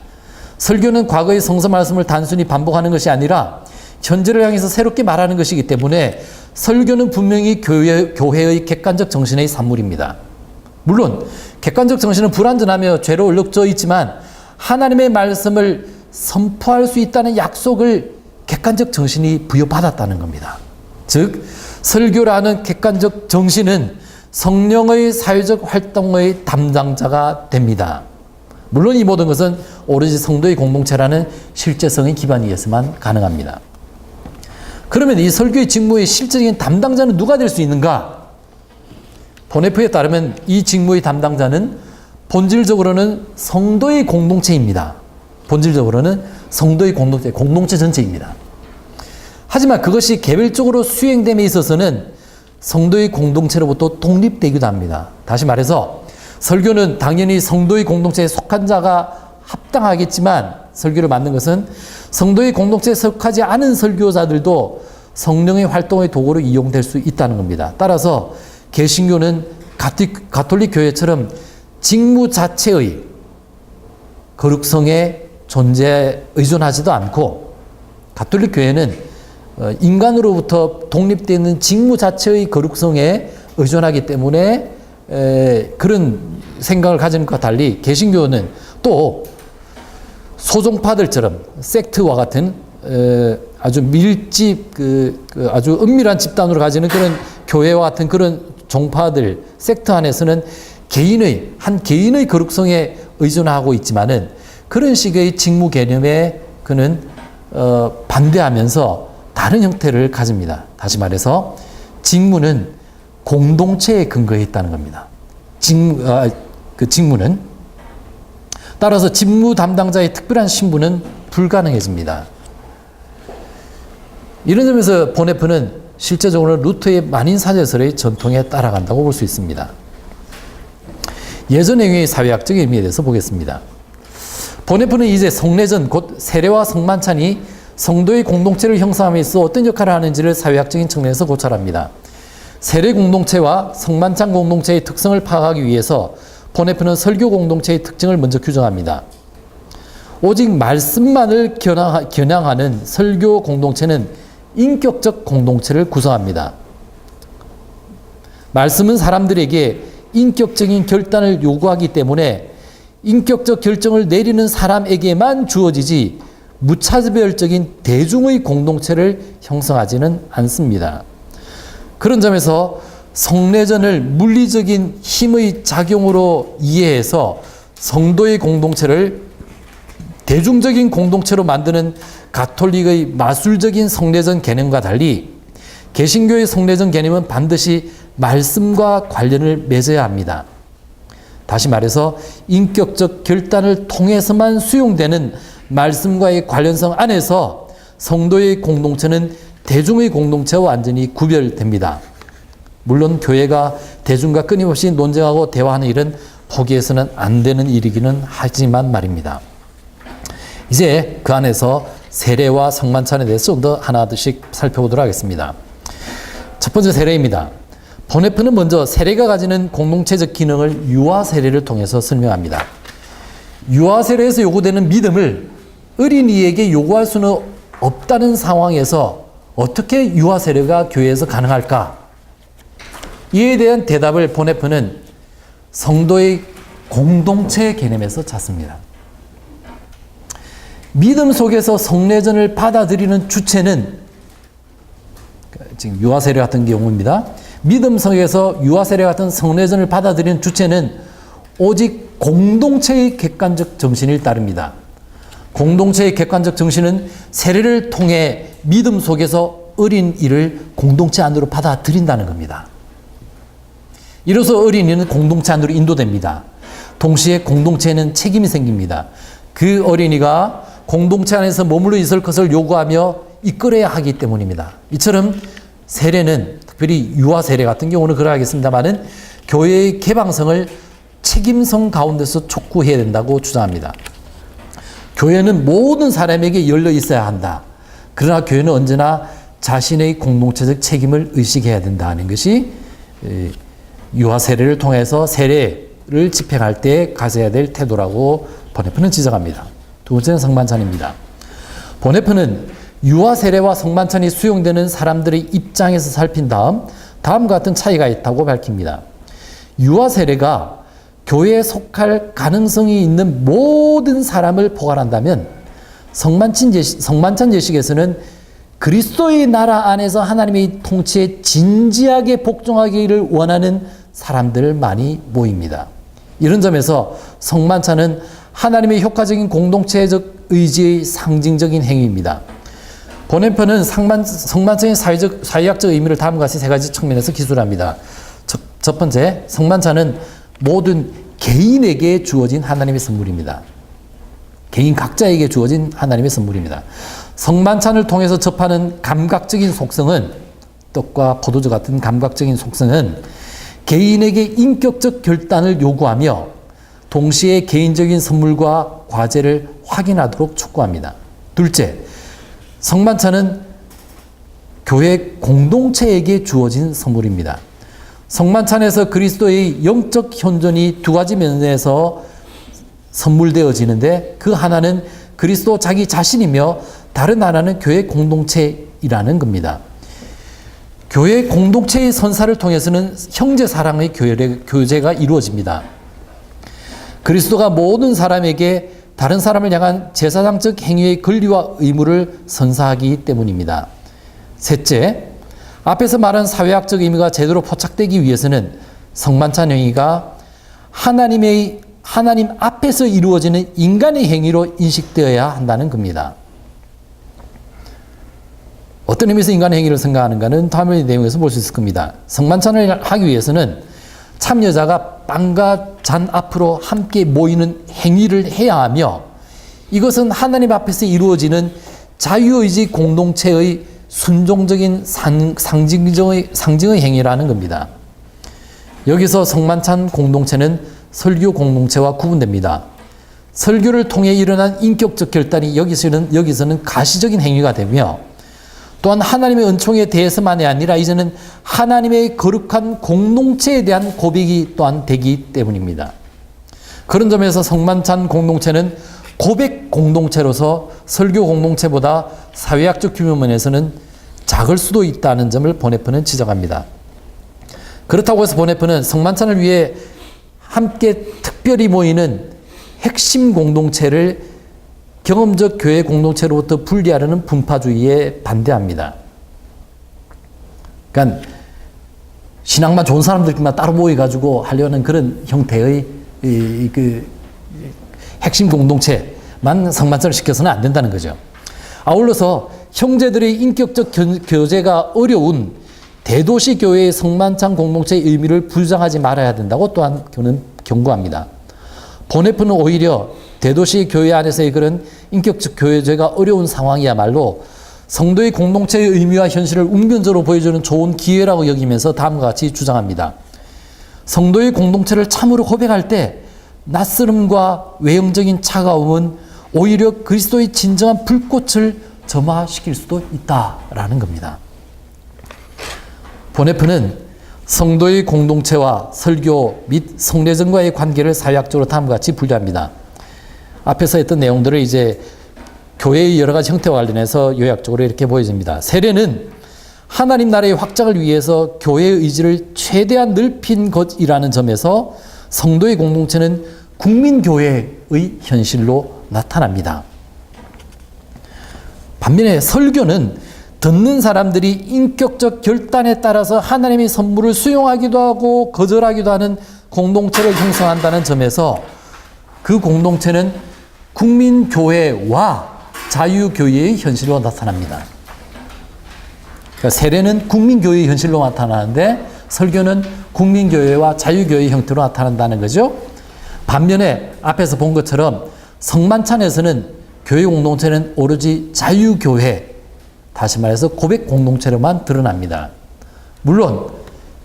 S1: 설교는 과거의 성서 말씀을 단순히 반복하는 것이 아니라 현재를 향해서 새롭게 말하는 것이기 때문에 설교는 분명히 교회의 객관적 정신의 산물입니다. 물론 객관적 정신은 불완전하며 죄로 얼룩져 있지만 하나님의 말씀을 선포할 수 있다는 약속을 객관적 정신이 부여받았다는 겁니다. 즉 설교라는 객관적 정신은 성령의 사회적 활동의 담당자가 됩니다. 물론 이 모든 것은 오로지 성도의 공동체라는 실제성의 기반 위에서만 가능합니다. 그러면 이 설교의 직무의 실질적인 담당자는 누가 될 수 있는가? 보네프에 따르면 이 직무의 담당자는 본질적으로는 성도의 공동체입니다. 본질적으로는 성도의 공동체 전체입니다. 하지만 그것이 개별적으로 수행됨에 있어서는 성도의 공동체로부터 독립되기도 합니다. 다시 말해서 설교는 당연히 성도의 공동체에 속한 자가 합당하겠지만 설교를 맡는 것은 성도의 공동체에 속하지 않은 설교자들도 성령의 활동의 도구로 이용될 수 있다는 겁니다. 따라서 개신교는 가톨릭 교회처럼 직무 자체의 거룩성의 존재에 의존하지도 않고 가톨릭 교회는 인간으로부터 독립되어 있는 직무 자체의 거룩성에 의존하기 때문에 그런 생각을 가지는 것과 달리 개신교는 또 소종파들처럼 섹트와 같은 아주 밀집 아주 은밀한 집단으로 가지는 그런 교회와 같은 그런 종파들 섹트 안에서는 한 개인의 거룩성에 의존하고 있지만은 그런 식의 직무 개념에 그는 반대하면서 다른 형태를 가집니다. 다시 말해서 직무는 공동체에 근거해 있다는 겁니다. 직무는 따라서 직무 담당자의 특별한 신분은 불가능해집니다. 이런 점에서 보네프는 실제적으로 루터의 만인사제설의 전통에 따라간다고 볼 수 있습니다. 예전 행위의 사회학적 의미에 대해서 보겠습니다. 보네프는 이제 성례전 곧 세례와 성만찬이 성도의 공동체를 형성함에 있어 어떤 역할을 하는지를 사회학적인 측면에서 고찰합니다. 세례 공동체와 성만찬 공동체의 특성을 파악하기 위해서 보네프는 설교 공동체의 특징을 먼저 규정합니다. 오직 말씀만을 겨냥하는 설교 공동체는 인격적 공동체를 구성합니다. 말씀은 사람들에게 인격적인 결단을 요구하기 때문에 인격적 결정을 내리는 사람에게만 주어지지 무차별적인 대중의 공동체를 형성하지는 않습니다. 그런 점에서 성례전을 물리적인 힘의 작용으로 이해해서 성도의 공동체를 대중적인 공동체로 만드는 가톨릭의 마술적인 성례전 개념과 달리 개신교의 성례전 개념은 반드시 말씀과 관련을 맺어야 합니다. 다시 말해서 인격적 결단을 통해서만 수용되는 말씀과의 관련성 안에서 성도의 공동체는 대중의 공동체와 완전히 구별됩니다. 물론 교회가 대중과 끊임없이 논쟁하고 대화하는 일은 포기해서는 안 되는 일이기는 하지만 말입니다. 이제 그 안에서 세례와 성만찬에 대해서 좀 더 하나씩 살펴보도록 하겠습니다. 첫 번째 세례입니다. 보네프는 먼저 세례가 가지는 공동체적 기능을 유아 세례를 통해서 설명합니다. 유아 세례에서 요구되는 믿음을 어린이에게 요구할 수는 없다는 상황에서 어떻게 유아 세례가 교회에서 가능할까? 이에 대한 대답을 보네프는 성도의 공동체 개념에서 찾습니다. 믿음 속에서 성례전을 받아들이는 주체는 지금 유아 세례 같은 경우입니다. 믿음 속에서 유아 세례 같은 성례전을 받아들이는 주체는 오직 공동체의 객관적 정신을 따릅니다. 공동체의 객관적 정신은 세례를 통해 믿음 속에서 어린이를 공동체 안으로 받아들인다는 겁니다. 이로써 어린이는 공동체 안으로 인도됩니다. 동시에 공동체에는 책임이 생깁니다. 그 어린이가 공동체 안에서 머물러 있을 것을 요구하며 이끌어야 하기 때문입니다. 이처럼 세례는 특별히 유아 세례 같은 경우는 그러하겠습니다만은 교회의 개방성을 책임성 가운데서 촉구해야 된다고 주장합니다. 교회는 모든 사람에게 열려 있어야 한다. 그러나 교회는 언제나 자신의 공동체적 책임을 의식해야 된다는 것이 유아 세례를 통해서 세례를 집행할 때 가져야 될 태도라고 보네프는 지적합니다. 두 번째는 성만찬입니다. 보네프는 유아 세례와 성만찬이 수용되는 사람들의 입장에서 살핀 다음과 같은 차이가 있다고 밝힙니다. 유아 세례가 교회에 속할 가능성이 있는 모든 사람을 포괄한다면 성만찬 예식에서는 그리스도의 나라 안에서 하나님의 통치에 진지하게 복종하기를 원하는 사람들만이 모입니다. 이런 점에서 성만찬은 하나님의 효과적인 공동체적 의지의 상징적인 행위입니다. 보네프는 성만찬의 사회학적 의미를 다음과 같이 세 가지 측면에서 기술합니다. 첫 번째, 성만찬은 모든 개인에게 주어진 하나님의 선물입니다. 개인 각자에게 주어진 하나님의 선물입니다. 성만찬을 통해서 접하는 감각적인 속성은, 떡과 포도주 같은 감각적인 속성은 개인에게 인격적 결단을 요구하며 동시에 개인적인 선물과 과제를 확인하도록 촉구합니다. 둘째, 성만찬은 교회 공동체에게 주어진 선물입니다. 성만찬에서 그리스도의 영적 현존이 두 가지 면에서 선물되어지는데, 그 하나는 그리스도 자기 자신이며 다른 하나는 교회 공동체이라는 겁니다. 교회 공동체의 선사를 통해서는 형제 사랑의 교제가 이루어집니다. 그리스도가 모든 사람에게 다른 사람을 향한 제사장적 행위의 권리와 의무를 선사하기 때문입니다. 셋째, 앞에서 말한 사회학적 의미가 제대로 포착되기 위해서는 성만찬 행위가 하나님 앞에서 이루어지는 인간의 행위로 인식되어야 한다는 겁니다. 어떤 의미에서 인간의 행위를 생각하는가는 다음의 내용에서 볼 수 있을 겁니다. 성만찬을 하기 위해서는 참여자가 빵과 잔 앞으로 함께 모이는 행위를 해야 하며, 이것은 하나님 앞에서 이루어지는 자유의지 공동체의 순종적인 상징의 행위라는 겁니다. 여기서 성만찬 공동체는 설교 공동체와 구분됩니다. 설교를 통해 일어난 인격적 결단이 여기서는 가시적인 행위가 되며, 또한 하나님의 은총에 대해서만이 아니라 이제는 하나님의 거룩한 공동체에 대한 고백이 또한 되기 때문입니다. 그런 점에서 성만찬 공동체는 고백 공동체로서 설교 공동체보다 사회학적 규모면에서는 작을 수도 있다는 점을 보네프는 지적합니다. 그렇다고 해서 보네프는 성만찬을 위해 함께 특별히 모이는 핵심 공동체를 경험적 교회 공동체로부터 분리하려는 분파주의에 반대합니다. 그러니까 신앙만 좋은 사람들끼리만 따로 모여가지고 하려는 그런 형태의 그 핵심 공동체만 성만찬을 시켜서는 안 된다는 거죠. 아울러서 형제들의 인격적 교제가 어려운 대도시 교회의 성만찬 공동체의 의미를 부정하지 말아야 된다고 또한 그는 경고합니다. 보네프는 오히려 대도시 교회 안에서의 그런 인격적 교제가 어려운 상황이야말로 성도의 공동체의 의미와 현실을 운변적으로 보여주는 좋은 기회라고 여기면서 다음과 같이 주장합니다. 성도의 공동체를 참으로 고백할 때 낯설음과 외형적인 차가움은 오히려 그리스도의 진정한 불꽃을 점화시킬 수도 있다라는 겁니다. 보네프는 성도의 공동체와 설교 및 성례전과의 관계를 사회학적으로 다음과 같이 분류합니다. 앞에서 했던 내용들을 이제 교회의 여러 가지 형태와 관련해서 요약적으로 이렇게 보여집니다. 세례는 하나님 나라의 확장을 위해서 교회의 의지를 최대한 넓힌 것이라는 점에서 성도의 공동체는 국민교회의 현실로 나타납니다. 반면에 설교는 듣는 사람들이 인격적 결단에 따라서 하나님의 선물을 수용하기도 하고 거절하기도 하는 공동체를 형성한다는 점에서 그 공동체는 국민교회와 자유교회의 현실로 나타납니다. 그러니까 세례는 국민교회의 현실로 나타나는데 설교는 국민교회와 자유교회의 형태로 나타난다는 거죠. 반면에 앞에서 본 것처럼 성만찬에서는 교회 공동체는 오로지 자유교회, 다시 말해서 고백 공동체로만 드러납니다. 물론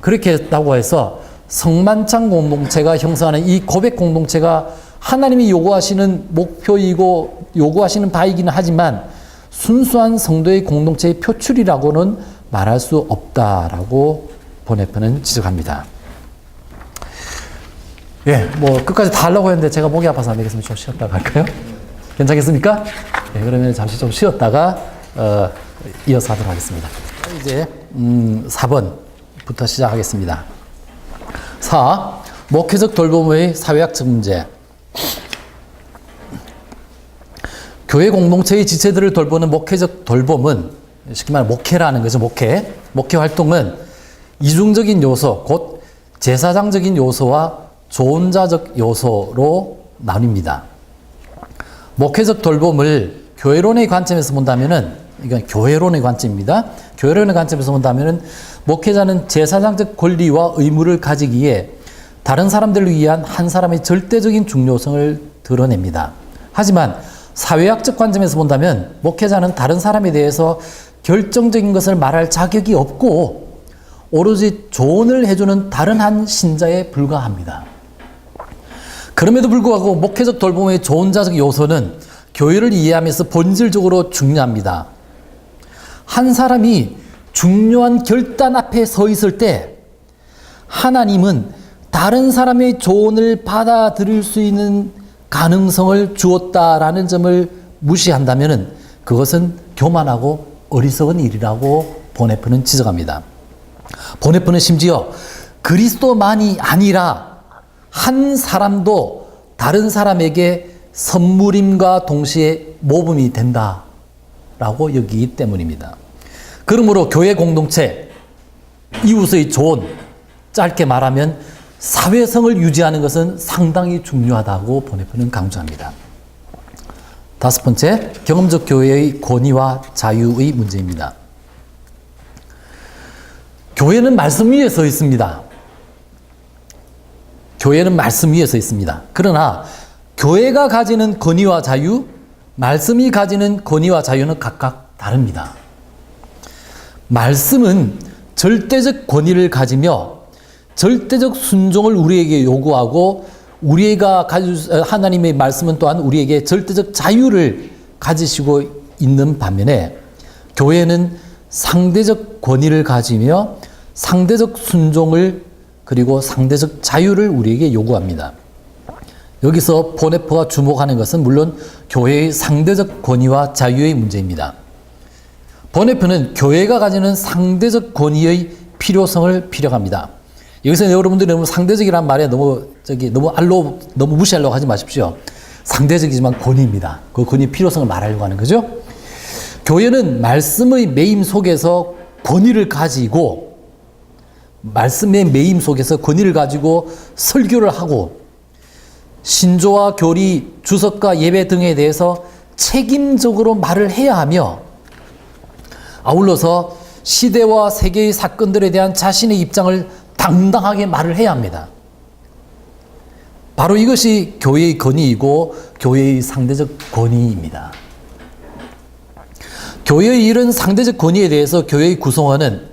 S1: 그렇게 했다고 해서 성만찬 공동체가 형성하는 이 고백 공동체가 하나님이 요구하시는 목표이고 요구하시는 바이기는 하지만 순수한 성도의 공동체의 표출이라고는 말할 수 없다라고 보네프는 지적합니다. 예, 뭐 끝까지 다 하려고 했는데 제가 목이 아파서 안 되겠으면 좀 쉬었다가 할까요? 괜찮겠습니까? 예, 그러면 잠시 좀 쉬었다가 이어서 하도록 하겠습니다. 이제 4번부터 시작하겠습니다. 4. 목회적 돌봄의 사회학적 문제. 교회 공동체의 지체들을 돌보는 목회적 돌봄은 쉽게 말해 목회라는 거죠. 목회 활동은 이중적인 요소, 곧 제사장적인 요소와 조언자적 요소로 나뉩니다. 목회적 돌봄을 교회론의 관점에서 본다면은, 이건 교회론의 관점입니다. 교회론의 관점에서 본다면은 목회자는 제사장적 권리와 의무를 가지기에 다른 사람들을 위한 한 사람의 절대적인 중요성을 드러냅니다. 하지만 사회학적 관점에서 본다면 목회자는 다른 사람에 대해서 결정적인 것을 말할 자격이 없고 오로지 조언을 해주는 다른 한 신자에 불과합니다. 그럼에도 불구하고 목회적 돌봄의 조언자적 요소는 교회를 이해하면서 본질적으로 중요합니다. 한 사람이 중요한 결단 앞에 서 있을 때 하나님은 다른 사람의 조언을 받아들일 수 있는 가능성을 주었다라는 점을 무시한다면 그것은 교만하고 어리석은 일이라고 보네프는 지적합니다. 보네프는 심지어 그리스도만이 아니라 한 사람도 다른 사람에게 선물임과 동시에 모범이 된다라고 여기기 때문입니다. 그러므로 교회 공동체, 이웃의 조언, 짧게 말하면 사회성을 유지하는 것은 상당히 중요하다고 보네프는 강조합니다. 다섯 번째, 경험적 교회의 권위와 자유의 문제입니다. 교회는 말씀 위에 서 있습니다. 교회는 말씀 위에 서 있습니다. 그러나 교회가 가지는 권위와 자유, 말씀이 가지는 권위와 자유는 각각 다릅니다. 말씀은 절대적 권위를 가지며 절대적 순종을 우리에게 요구하고 하나님의 말씀은 또한 우리에게 절대적 자유를 가지시고 있는 반면에 교회는 상대적 권위를 가지며 상대적 순종을 그리고 상대적 자유를 우리에게 요구합니다. 여기서 보네프가 주목하는 것은 물론 교회의 상대적 권위와 자유의 문제입니다. 보네프는 교회가 가지는 상대적 권위의 필요성을 피력합니다. 여기서 여러분들이 너무 상대적이라는 말에 너무 무시하려고 하지 마십시오. 상대적이지만 권위입니다. 그 권위의 필요성을 말하려고 하는 거죠. 교회는 말씀의 매임 속에서 권위를 가지고 말씀의 매임 속에서 권위를 가지고 설교를 하고 신조와 교리, 주석과 예배 등에 대해서 책임적으로 말을 해야 하며 아울러서 시대와 세계의 사건들에 대한 자신의 입장을 당당하게 말을 해야 합니다. 바로 이것이 교회의 권위이고 교회의 상대적 권위입니다. 교회의 이런 상대적 권위에 대해서 교회의 구성원은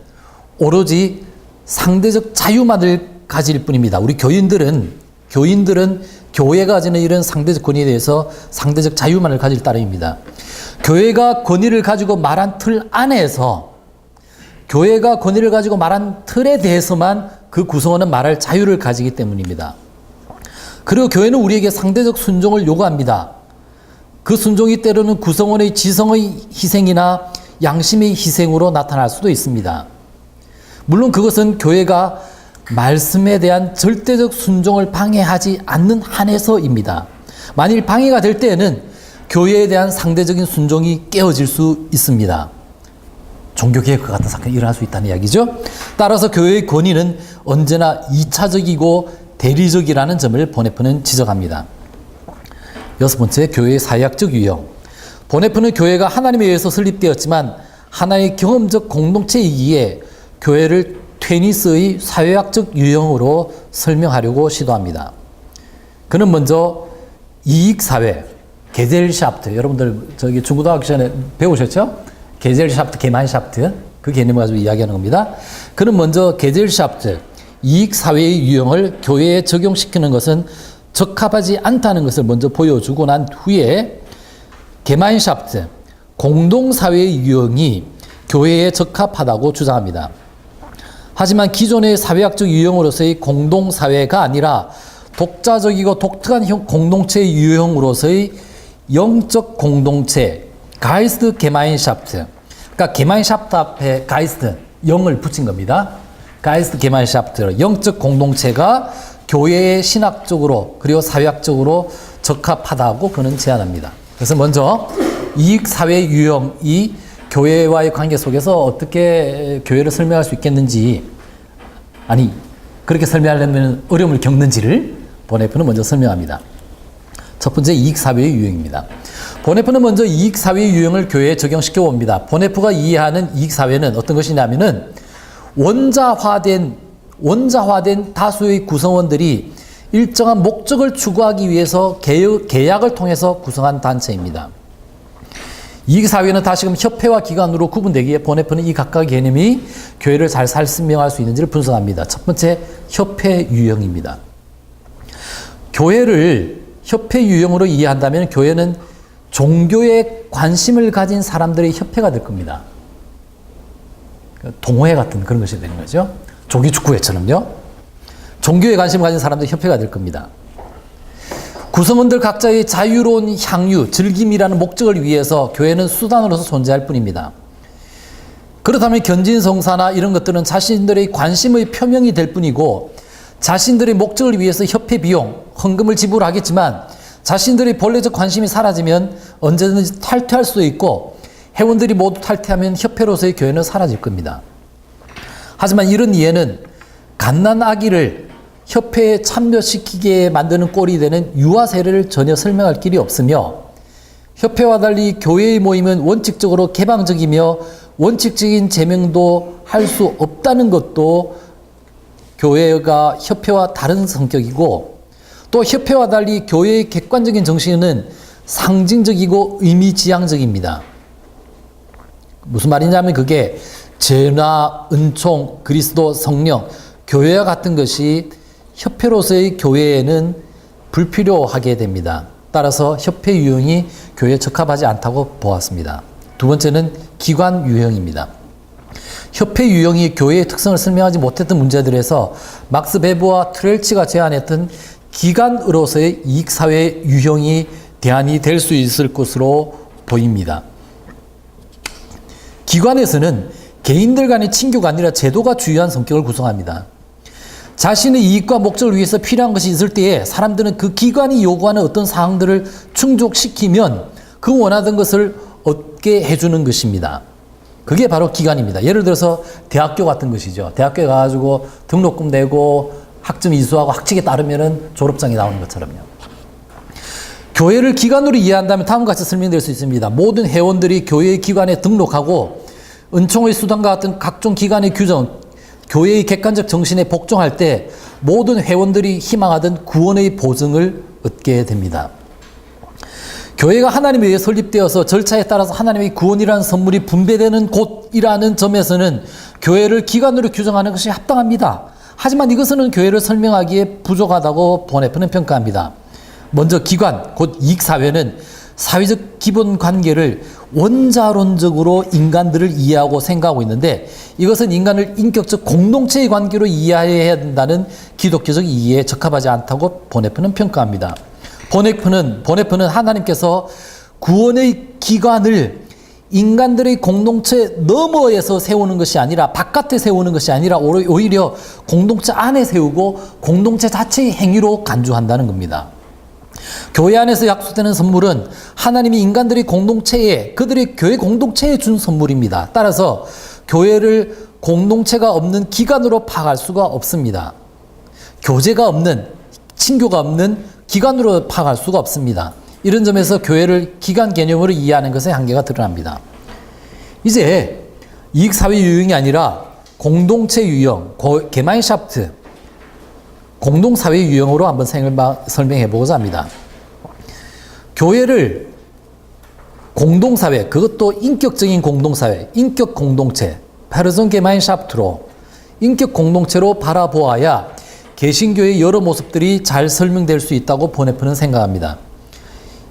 S1: 오로지 상대적 자유만을 가질 뿐입니다. 우리 교인들은 교회가 가지는 이런 상대적 권위에 대해서 상대적 자유만을 가질 따름입니다. 교회가 권위를 가지고 말한 틀 안에서 교회가 권위를 가지고 말한 틀에 대해서만 그 구성원은 말할 자유를 가지기 때문입니다. 그리고 교회는 우리에게 상대적 순종을 요구합니다. 그 순종이 때로는 구성원의 지성의 희생이나 양심의 희생으로 나타날 수도 있습니다. 물론 그것은 교회가 말씀에 대한 절대적 순종을 방해하지 않는 한에서입니다. 만일 방해가 될 때에는 교회에 대한 상대적인 순종이 깨어질 수 있습니다. 종교개혁과 같은 사건이 일어날 수 있다는 이야기죠. 따라서 교회의 권위는 언제나 2차적이고 대리적이라는 점을 보네프는 지적합니다. 여섯 번째, 교회의 사회학적 유형. 보네프는 교회가 하나님에 의해서 설립되었지만 하나의 경험적 공동체이기에 교회를 테니스의 사회학적 유형으로 설명하려고 시도합니다. 그는 먼저 이익사회, 게젤샤프트, 여러분들 중고등학교 시간에 배우셨죠? 게젤샤프트, 게만샤프트, 그 개념을 가지고 이야기하는 겁니다. 그는 먼저 게젤샤프트, 이익사회의 유형을 교회에 적용시키는 것은 적합하지 않다는 것을 먼저 보여주고 난 후에 게만샤프트, 공동사회의 유형이 교회에 적합하다고 주장합니다. 하지만 기존의 사회학적 유형으로서의 공동사회가 아니라 독자적이고 독특한 공동체의 유형으로서의 영적 공동체, 가이스트 게마인샤프트. 그러니까 게마인샤프트 앞에 가이스트, 영을 붙인 겁니다. 가이스트 게마인샤프트, 영적 공동체가 교회의 신학적으로 그리고 사회학적으로 적합하다고 그는 제안합니다. 그래서 먼저 이익사회 유형이 교회와의 관계 속에서 어떻게 교회를 설명할 수 있겠는지, 아니 그렇게 설명하려면 어려움을 겪는지를 보네프는 먼저 설명합니다. 첫 번째, 이익사회의 유형입니다. 보네프는 먼저 이익사회의 유형을 교회에 적용시켜 봅니다. 보네프가 이해하는 이익사회는 어떤 것이냐면은 원자화된 다수의 구성원들이 일정한 목적을 추구하기 위해서 계약을 통해서 구성한 단체입니다. 이익사회는 다시금 협회와 기관으로 구분되기에 보네프는 이 각각의 개념이 교회를 잘 설명할 수 있는지를 분석합니다. 첫 번째, 협회 유형입니다. 교회를 협회 유형으로 이해한다면 교회는 종교에 관심을 가진 사람들의 협회가 될 겁니다. 동호회 같은 그런 것이 되는 거죠. 조기축구회처럼요. 종교에 관심을 가진 사람들의 협회가 될 겁니다. 구성원들 각자의 자유로운 향유, 즐김이라는 목적을 위해서 교회는 수단으로서 존재할 뿐입니다. 그렇다면 견진성사나 이런 것들은 자신들의 관심의 표명이 될 뿐이고 자신들의 목적을 위해서 협회 비용, 헌금을 지불하겠지만 자신들의 본래적 관심이 사라지면 언제든지 탈퇴할 수도 있고 회원들이 모두 탈퇴하면 협회로서의 교회는 사라질 겁니다. 하지만 이런 이해는 갓난아기를 협회에 참여시키게 만드는 꼴이 되는 유아 세례를 전혀 설명할 길이 없으며 협회와 달리 교회의 모임은 원칙적으로 개방적이며 원칙적인 제명도 할 수 없다는 것도 교회가 협회와 다른 성격이고 또 협회와 달리 교회의 객관적인 정신은 상징적이고 의미지향적입니다. 무슨 말이냐면 그게 죄나 은총, 그리스도, 성령, 교회와 같은 것이 협회로서의 교회에는 불필요하게 됩니다. 따라서 협회 유형이 교회에 적합하지 않다고 보았습니다. 두 번째는 기관 유형입니다. 협회 유형이 교회의 특성을 설명하지 못했던 문제들에서 막스 베버와 트렐치가 제안했던 기관으로서의 이익사회 유형이 대안이 될 수 있을 것으로 보입니다. 기관에서는 개인들 간의 친교가 아니라 제도가 주요한 성격을 구성합니다. 자신의 이익과 목적을 위해서 필요한 것이 있을 때에 사람들은 그 기관이 요구하는 어떤 사항들을 충족시키면 그 원하던 것을 얻게 해주는 것입니다. 그게 바로 기관입니다. 예를 들어서 대학교 같은 것이죠. 대학교에 가가지고 등록금 내고 학점 이수하고 학칙에 따르면 졸업장이 나오는 것처럼요. 교회를 기관으로 이해한다면 다음과 같이 설명될 수 있습니다. 모든 회원들이 교회의 기관에 등록하고 은총의 수단과 같은 각종 기관의 규정, 교회의 객관적 정신에 복종할 때 모든 회원들이 희망하던 구원의 보증을 얻게 됩니다. 교회가 하나님에 의해 설립되어서 절차에 따라서 하나님의 구원이라는 선물이 분배되는 곳이라는 점에서는 교회를 기관으로 규정하는 것이 합당합니다. 하지만 이것은 교회를 설명하기에 부족하다고 보네프는 평가합니다. 먼저 기관, 곧 이익사회는 사회적 기본 관계를 원자론적으로 인간들을 이해하고 생각하고 있는데 이것은 인간을 인격적 공동체의 관계로 이해해야 된다는 기독교적 이해에 적합하지 않다고 보네프는 평가합니다. 보네프는 하나님께서 구원의 기관을 인간들의 공동체 너머에서 세우는 것이 아니라 바깥에 세우는 것이 아니라 오히려 공동체 안에 세우고 공동체 자체의 행위로 간주한다는 겁니다. 교회 안에서 약속되는 선물은 하나님이 인간들의 공동체에 그들의 교회 공동체에 준 선물입니다. 따라서 교회를 공동체가 없는 기관으로 파악할 수가 없습니다. 교제가 없는 친교가 없는 기관으로 파악할 수가 없습니다. 이런 점에서 교회를 기관 개념으로 이해하는 것의 한계가 드러납니다. 이제 이익사회 유형이 아니라 공동체 유형, 게마인샤프트, 공동사회 유형으로 한번 설명해 보고자 합니다. 교회를 공동사회, 그것도 인격적인 공동사회, 인격 공동체, 페르손 게마인샤프트로 인격 공동체로 바라보아야 개신교의 여러 모습들이 잘 설명될 수 있다고 보네프는 생각합니다.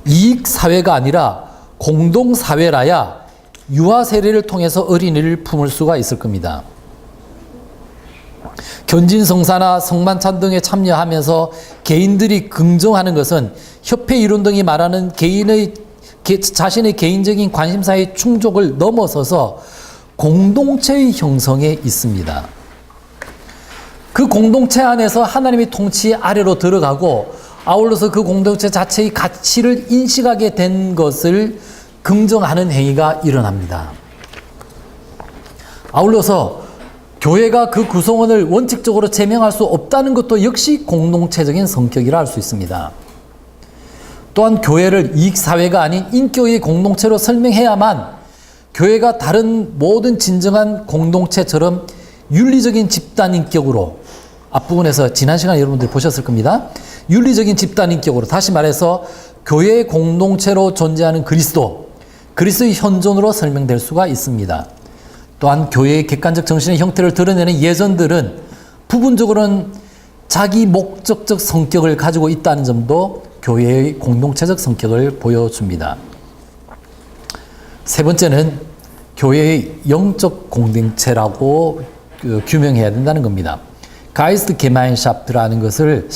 S1: 이익사회가 아니라 공동사회라야 유아 세례를 통해서 어린이를 품을 수가 있을 겁니다. 견진성사나 성만찬 등에 참여하면서 개인들이 긍정하는 것은 협회 이론 등이 말하는 자신의 개인적인 관심사의 충족을 넘어서서 공동체의 형성에 있습니다. 그 공동체 안에서 하나님의 통치 아래로 들어가고 아울러서 그 공동체 자체의 가치를 인식하게 된 것을 긍정하는 행위가 일어납니다. 아울러서 교회가 그 구성원을 원칙적으로 제명할 수 없다는 것도 역시 공동체적인 성격이라 할 수 있습니다. 또한 교회를 이익사회가 아닌 인격의 공동체로 설명해야만 교회가 다른 모든 진정한 공동체처럼 윤리적인 집단인격으로 앞부분에서 지난 시간에 여러분들이 보셨을 겁니다. 윤리적인 집단인격으로, 다시 말해서 교회의 공동체로 존재하는 그리스도의 현존으로 설명될 수가 있습니다. 또한 교회의 객관적 정신의 형태를 드러내는 예전들은 부분적으로는 자기 목적적 성격을 가지고 있다는 점도 교회의 공동체적 성격을 보여줍니다. 세 번째는 교회의 영적 공동체라고 규명해야 된다는 겁니다. 가이스트 게마인샤프트라는 것을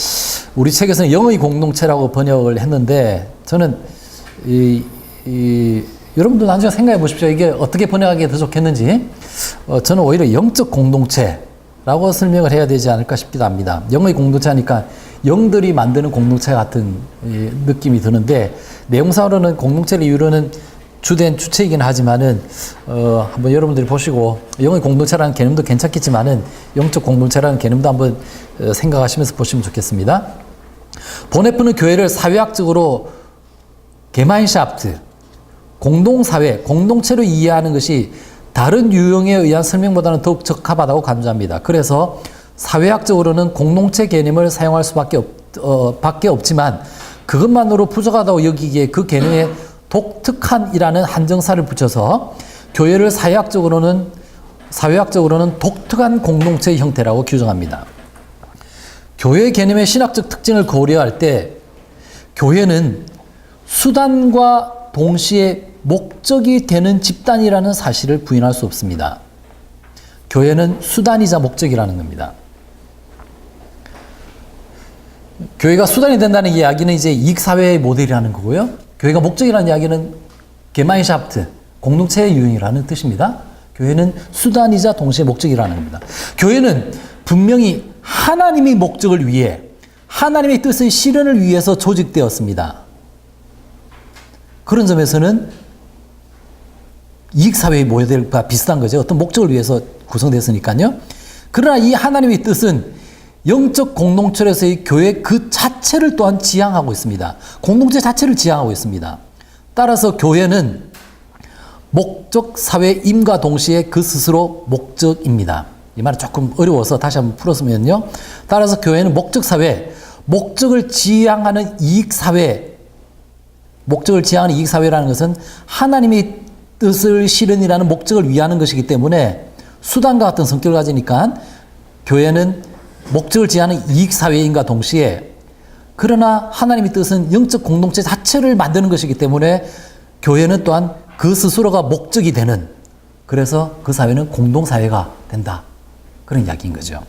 S1: 우리 책에서는 영의 공동체라고 번역을 했는데, 저는 여러분도 나중에 생각해 보십시오. 이게 어떻게 번역하기에 더 좋겠는지. 저는 오히려 영적 공동체라고 설명을 해야 되지 않을까 싶기도 합니다. 영의 공동체 하니까 영들이 만드는 공동체 같은 느낌이 드는데, 내용상으로는 공동체를 이유로는 주된 주체이긴 하지만은 한번 여러분들이 보시고 영의 공동체라는 개념도 괜찮겠지만은 영적 공동체라는 개념도 한번 생각하시면서 보시면 좋겠습니다. 보네프는 교회를 사회학적으로 게마인샤프트, 공동사회, 공동체로 이해하는 것이 다른 유형에 의한 설명보다는 더욱 적합하다고 간주합니다. 그래서 사회학적으로는 공동체 개념을 사용할 수밖에 없지만 그것만으로 부족하다고 여기기에 그 개념에 독특한이라는 한정사를 붙여서 교회를 사회학적으로는 독특한 공동체의 형태라고 규정합니다. 교회 개념의 신학적 특징을 고려할 때 교회는 수단과 동시에 목적이 되는 집단이라는 사실을 부인할 수 없습니다. 교회는 수단이자 목적이라는 겁니다. 교회가 수단이 된다는 이야기는 이제 이익사회의 모델이라는 거고요. 교회가 목적이라는 이야기는 게마인샤프트, 공동체의 유형이라는 뜻입니다. 교회는 수단이자 동시에 목적이라는 겁니다. 교회는 분명히 하나님의 목적을 위해, 하나님의 뜻의 실현을 위해서 조직되었습니다. 그런 점에서는 이익사회의 모델과 비슷한 거죠. 어떤 목적을 위해서 구성됐으니까요. 그러나 이 하나님의 뜻은 영적 공동체에서의 교회 그 자체를 또한 지향하고 있습니다. 공동체 자체를 지향하고 있습니다. 따라서 교회는 목적 사회임과 동시에 그 스스로 목적입니다. 이 말은 조금 어려워서 다시 한번 풀었으면요. 따라서 교회는 목적 사회, 목적을 지향하는 이익 사회, 목적을 지향하는 이익 사회라는 것은 하나님의 뜻을 실현이라는 목적을 위하는 것이기 때문에 수단과 같은 성격을 가지니까 교회는 목적을 지향하는 이익사회인과 동시에, 그러나 하나님의 뜻은 영적 공동체 자체를 만드는 것이기 때문에 교회는 또한 그 스스로가 목적이 되는, 그래서 그 사회는 공동사회가 된다. 그런 이야기인 거죠.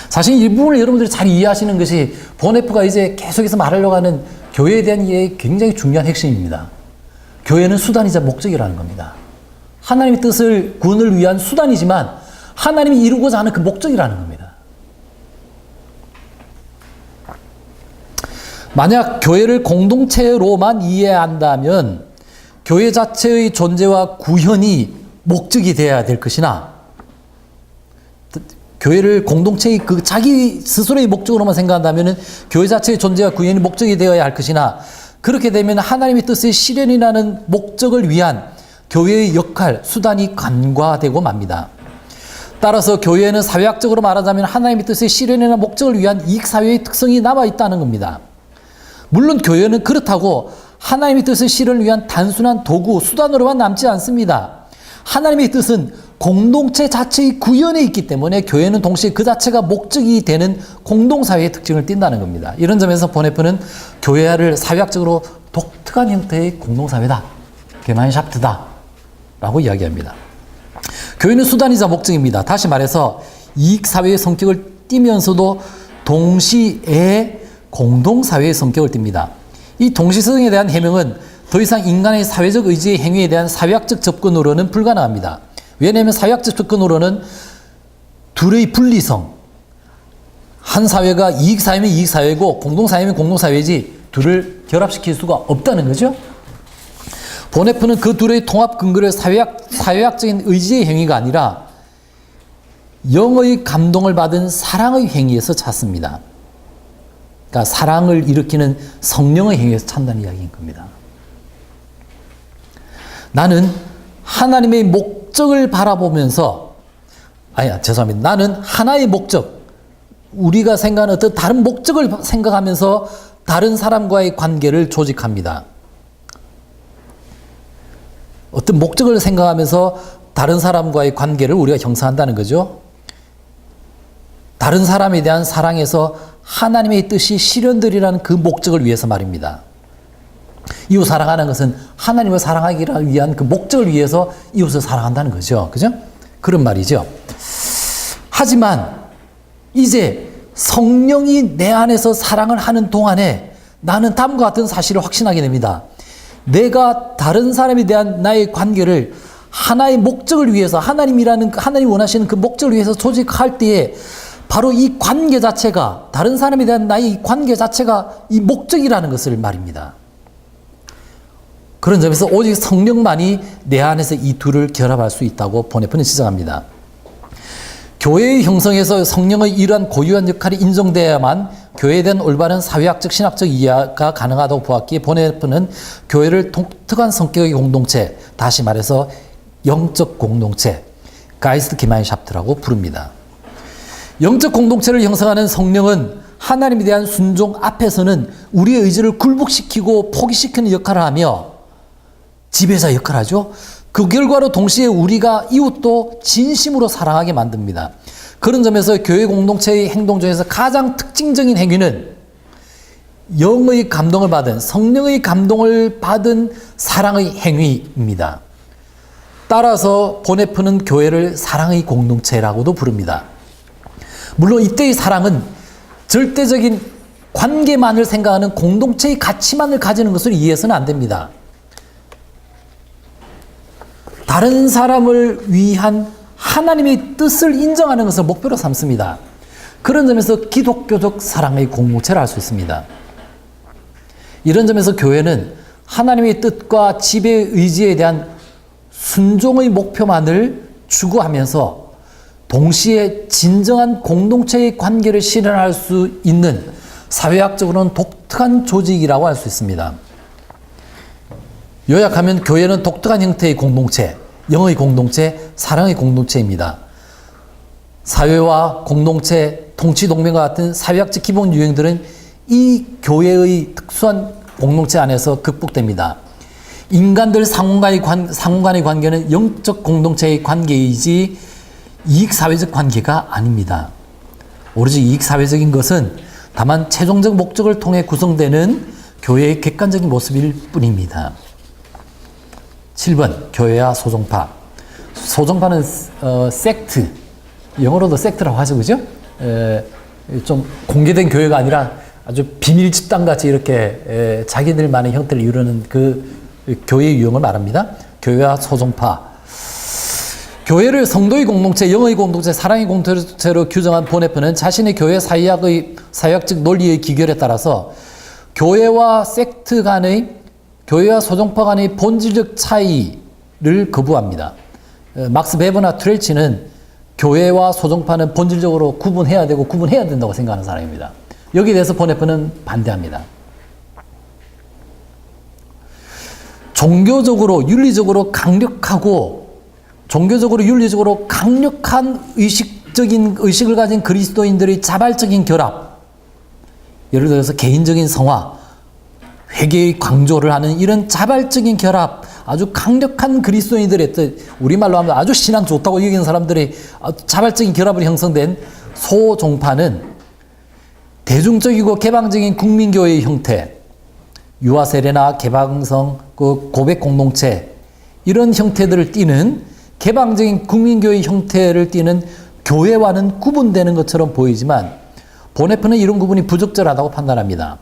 S1: 사실 이 부분을 여러분들이 잘 이해하시는 것이 보네프가 이제 계속해서 말하려고 하는 교회에 대한 이해의 굉장히 중요한 핵심입니다. 교회는 수단이자 목적이라는 겁니다. 하나님의 뜻을 구원을 위한 수단이지만 하나님이 이루고자 하는 그 목적이라는 겁니다. 만약 교회를 공동체로만 이해한다면 교회 자체의 존재와 구현이 목적이 되어야 될 것이나, 교회를 공동체의 그 자기 스스로의 목적으로만 생각한다면 교회 자체의 존재와 구현이 목적이 되어야 할 것이나, 그렇게 되면 하나님의 뜻의 실현이라는 목적을 위한 교회의 역할, 수단이 간과되고 맙니다. 따라서 교회는 사회학적으로 말하자면 하나님의 뜻의 실현이나 목적을 위한 이익사회의 특성이 남아있다는 겁니다. 물론 교회는 그렇다고 하나님의 뜻의 실현을 위한 단순한 도구, 수단으로만 남지 않습니다. 하나님의 뜻은 공동체 자체의 구현에 있기 때문에 교회는 동시에 그 자체가 목적이 되는 공동사회의 특징을 띈다는 겁니다. 이런 점에서 보네프는 교회를 사회학적으로 독특한 형태의 공동사회다, 게마인샤프트다 라고 이야기합니다. 교회는 수단이자 목적입니다. 다시 말해서 이익사회의 성격을 띠면서도 동시에 공동사회의 성격을 띱니다. 이 동시성에 대한 해명은 더 이상 인간의 사회적 의지의 행위에 대한 사회학적 접근으로는 불가능합니다. 왜냐하면 사회학적 접근으로는 둘의 분리성, 한 사회가 이익사회면 이익사회고 공동사회면 공동사회지 둘을 결합시킬 수가 없다는 거죠. 보네프는 그 둘의 통합 근거를 사회학적인 의지의 행위가 아니라 영의 감동을 받은 사랑의 행위에서 찾습니다. 그러니까 사랑을 일으키는 성령의 행위에서 찾는다는 이야기인 겁니다. 나는 하나님의 목적을 바라보면서, 죄송합니다. 나는 하나의 목적, 우리가 생각하는 어떤 다른 목적을 생각하면서 다른 사람과의 관계를 조직합니다. 어떤 목적을 생각하면서 다른 사람과의 관계를 우리가 형성한다는 거죠. 다른 사람에 대한 사랑에서 하나님의 뜻이 실현되리라는 그 목적을 위해서 말입니다. 이웃 사랑하는 것은 하나님을 사랑하기 위한 그 목적을 위해서 이웃을 사랑한다는 거죠. 그죠? 그런 말이죠. 하지만 이제 성령이 내 안에서 사랑을 하는 동안에 나는 다음과 같은 사실을 확신하게 됩니다. 내가 다른 사람에 대한 나의 관계를 하나의 목적을 위해서 하나님이 원하시는 그 목적을 위해서 조직할 때에 바로 이 관계 자체가 다른 사람에 대한 나의 이 관계 자체가 이 목적이라는 것을 말입니다. 그런 점에서 오직 성령만이 내 안에서 이 둘을 결합할 수 있다고 보네프는 지적합니다. 교회의 형성에서 성령의 이러한 고유한 역할이 인정되어야만 교회에 대한 올바른 사회학적, 신학적 이해가 가능하다고 보았기에 보네프는 교회를 독특한 성격의 공동체, 다시 말해서 영적 공동체, 가이스트 게마인샤프트라고 부릅니다. 영적 공동체를 형성하는 성령은 하나님에 대한 순종 앞에서는 우리의 의지를 굴복시키고 포기시키는 역할을 하며 지배자 역할을 하죠. 그 결과로 동시에 우리가 이웃도 진심으로 사랑하게 만듭니다. 그런 점에서 교회 공동체의 행동 중에서 가장 특징적인 행위는 영의 감동을 받은, 성령의 감동을 받은 사랑의 행위입니다. 따라서 보네프는 교회를 사랑의 공동체라고도 부릅니다. 물론 이때의 사랑은 절대적인 관계만을 생각하는 공동체의 가치만을 가지는 것을 이해해서는 안 됩니다. 다른 사람을 위한 하나님의 뜻을 인정하는 것을 목표로 삼습니다. 그런 점에서 기독교적 사랑의 공동체를 알 수 있습니다. 이런 점에서 교회는 하나님의 뜻과 지배 의지에 대한 순종의 목표만을 추구하면서 동시에 진정한 공동체의 관계를 실현할 수 있는 사회학적으로는 독특한 조직이라고 할 수 있습니다. 요약하면 교회는 독특한 형태의 공동체, 영의 공동체, 사랑의 공동체입니다. 사회와 공동체, 통치동맹과 같은 사회학적 기본 유형들은 이 교회의 특수한 공동체 안에서 극복됩니다. 인간들 상호 간의 관계는 영적 공동체의 관계이지 이익사회적 관계가 아닙니다. 오로지 이익사회적인 것은 다만 최종적 목적을 통해 구성되는 교회의 객관적인 모습일 뿐입니다. 7번, 교회와 소종파. 소종파는 섹트, 영어로도 섹트라고 하죠, 그죠? 좀 공개된 교회가 아니라 아주 비밀 집단같이 이렇게 자기들만의 형태를 이루는 그 교회의 유형을 말합니다. 교회와 소종파. 교회를 성도의 공동체, 영의 공동체, 사랑의 공동체로 규정한 보네프는 자신의 교회 사회학적 논리의 기결에 따라서 교회와 섹트 간의, 교회와 소종파 간의 본질적 차이를 거부합니다. 막스 베버나 트렐치는 교회와 소종파는 본질적으로 구분해야 되고 구분해야 된다고 생각하는 사람입니다. 여기에 대해서 보네프는 반대합니다. 종교적으로 윤리적으로 강력한 의식을 가진 그리스도인들의 자발적인 결합, 예를 들어서 개인적인 성화, 회개의 강조를 하는 이런 자발적인 결합, 아주 강력한 그리스도인들의 뜻, 우리말로 하면 아주 신앙 좋다고 여기는 사람들의 자발적인 결합으로 형성된 소종파는 대중적이고 개방적인 국민교회의 형태, 유아 세례나 개방성, 그 고백 공동체, 이런 형태들을 띠는 개방적인 국민교회 형태를 띠는 교회와는 구분되는 것처럼 보이지만 보네프는 이런 구분이 부적절하다고 판단합니다.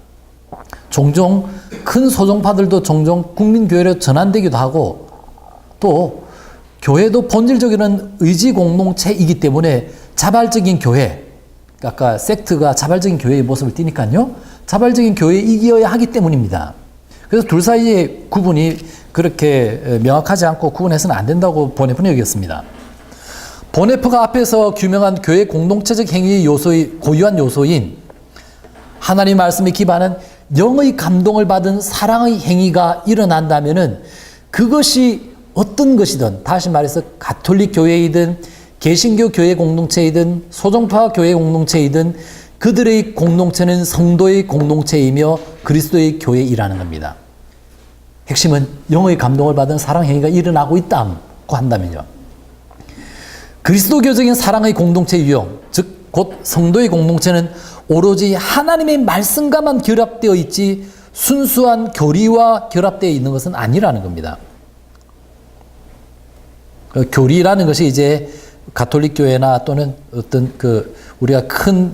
S1: 종종 큰 소종파들도 종종 국민교회로 전환되기도 하고 또 교회도 본질적으로는 의지 공동체이기 때문에 자발적인 교회, 아까 섹트가 자발적인 교회의 모습을 띠니까요. 자발적인 교회이기여야 하기 때문입니다. 그래서 둘 사이의 구분이 그렇게 명확하지 않고 구분해서는 안 된다고 보네프는 여겼습니다. 보네프가 앞에서 규명한 교회 공동체적 행위의 고유한 요소인 하나님 말씀에 기반한 영의 감동을 받은 사랑의 행위가 일어난다면은 그것이 어떤 것이든, 다시 말해서 가톨릭 교회이든 개신교 교회 공동체이든 소정파 교회 공동체이든 그들의 공동체는 성도의 공동체이며 그리스도의 교회이라는 겁니다. 핵심은 영의 감동을 받은 사랑 행위가 일어나고 있다고 한다면요. 그리스도교적인 사랑의 공동체 유형, 즉 곧 성도의 공동체는 오로지 하나님의 말씀과만 결합되어 있지 순수한 교리와 결합되어 있는 것은 아니라는 겁니다. 교리라는 것이 이제 가톨릭 교회나 또는 어떤 우리가 큰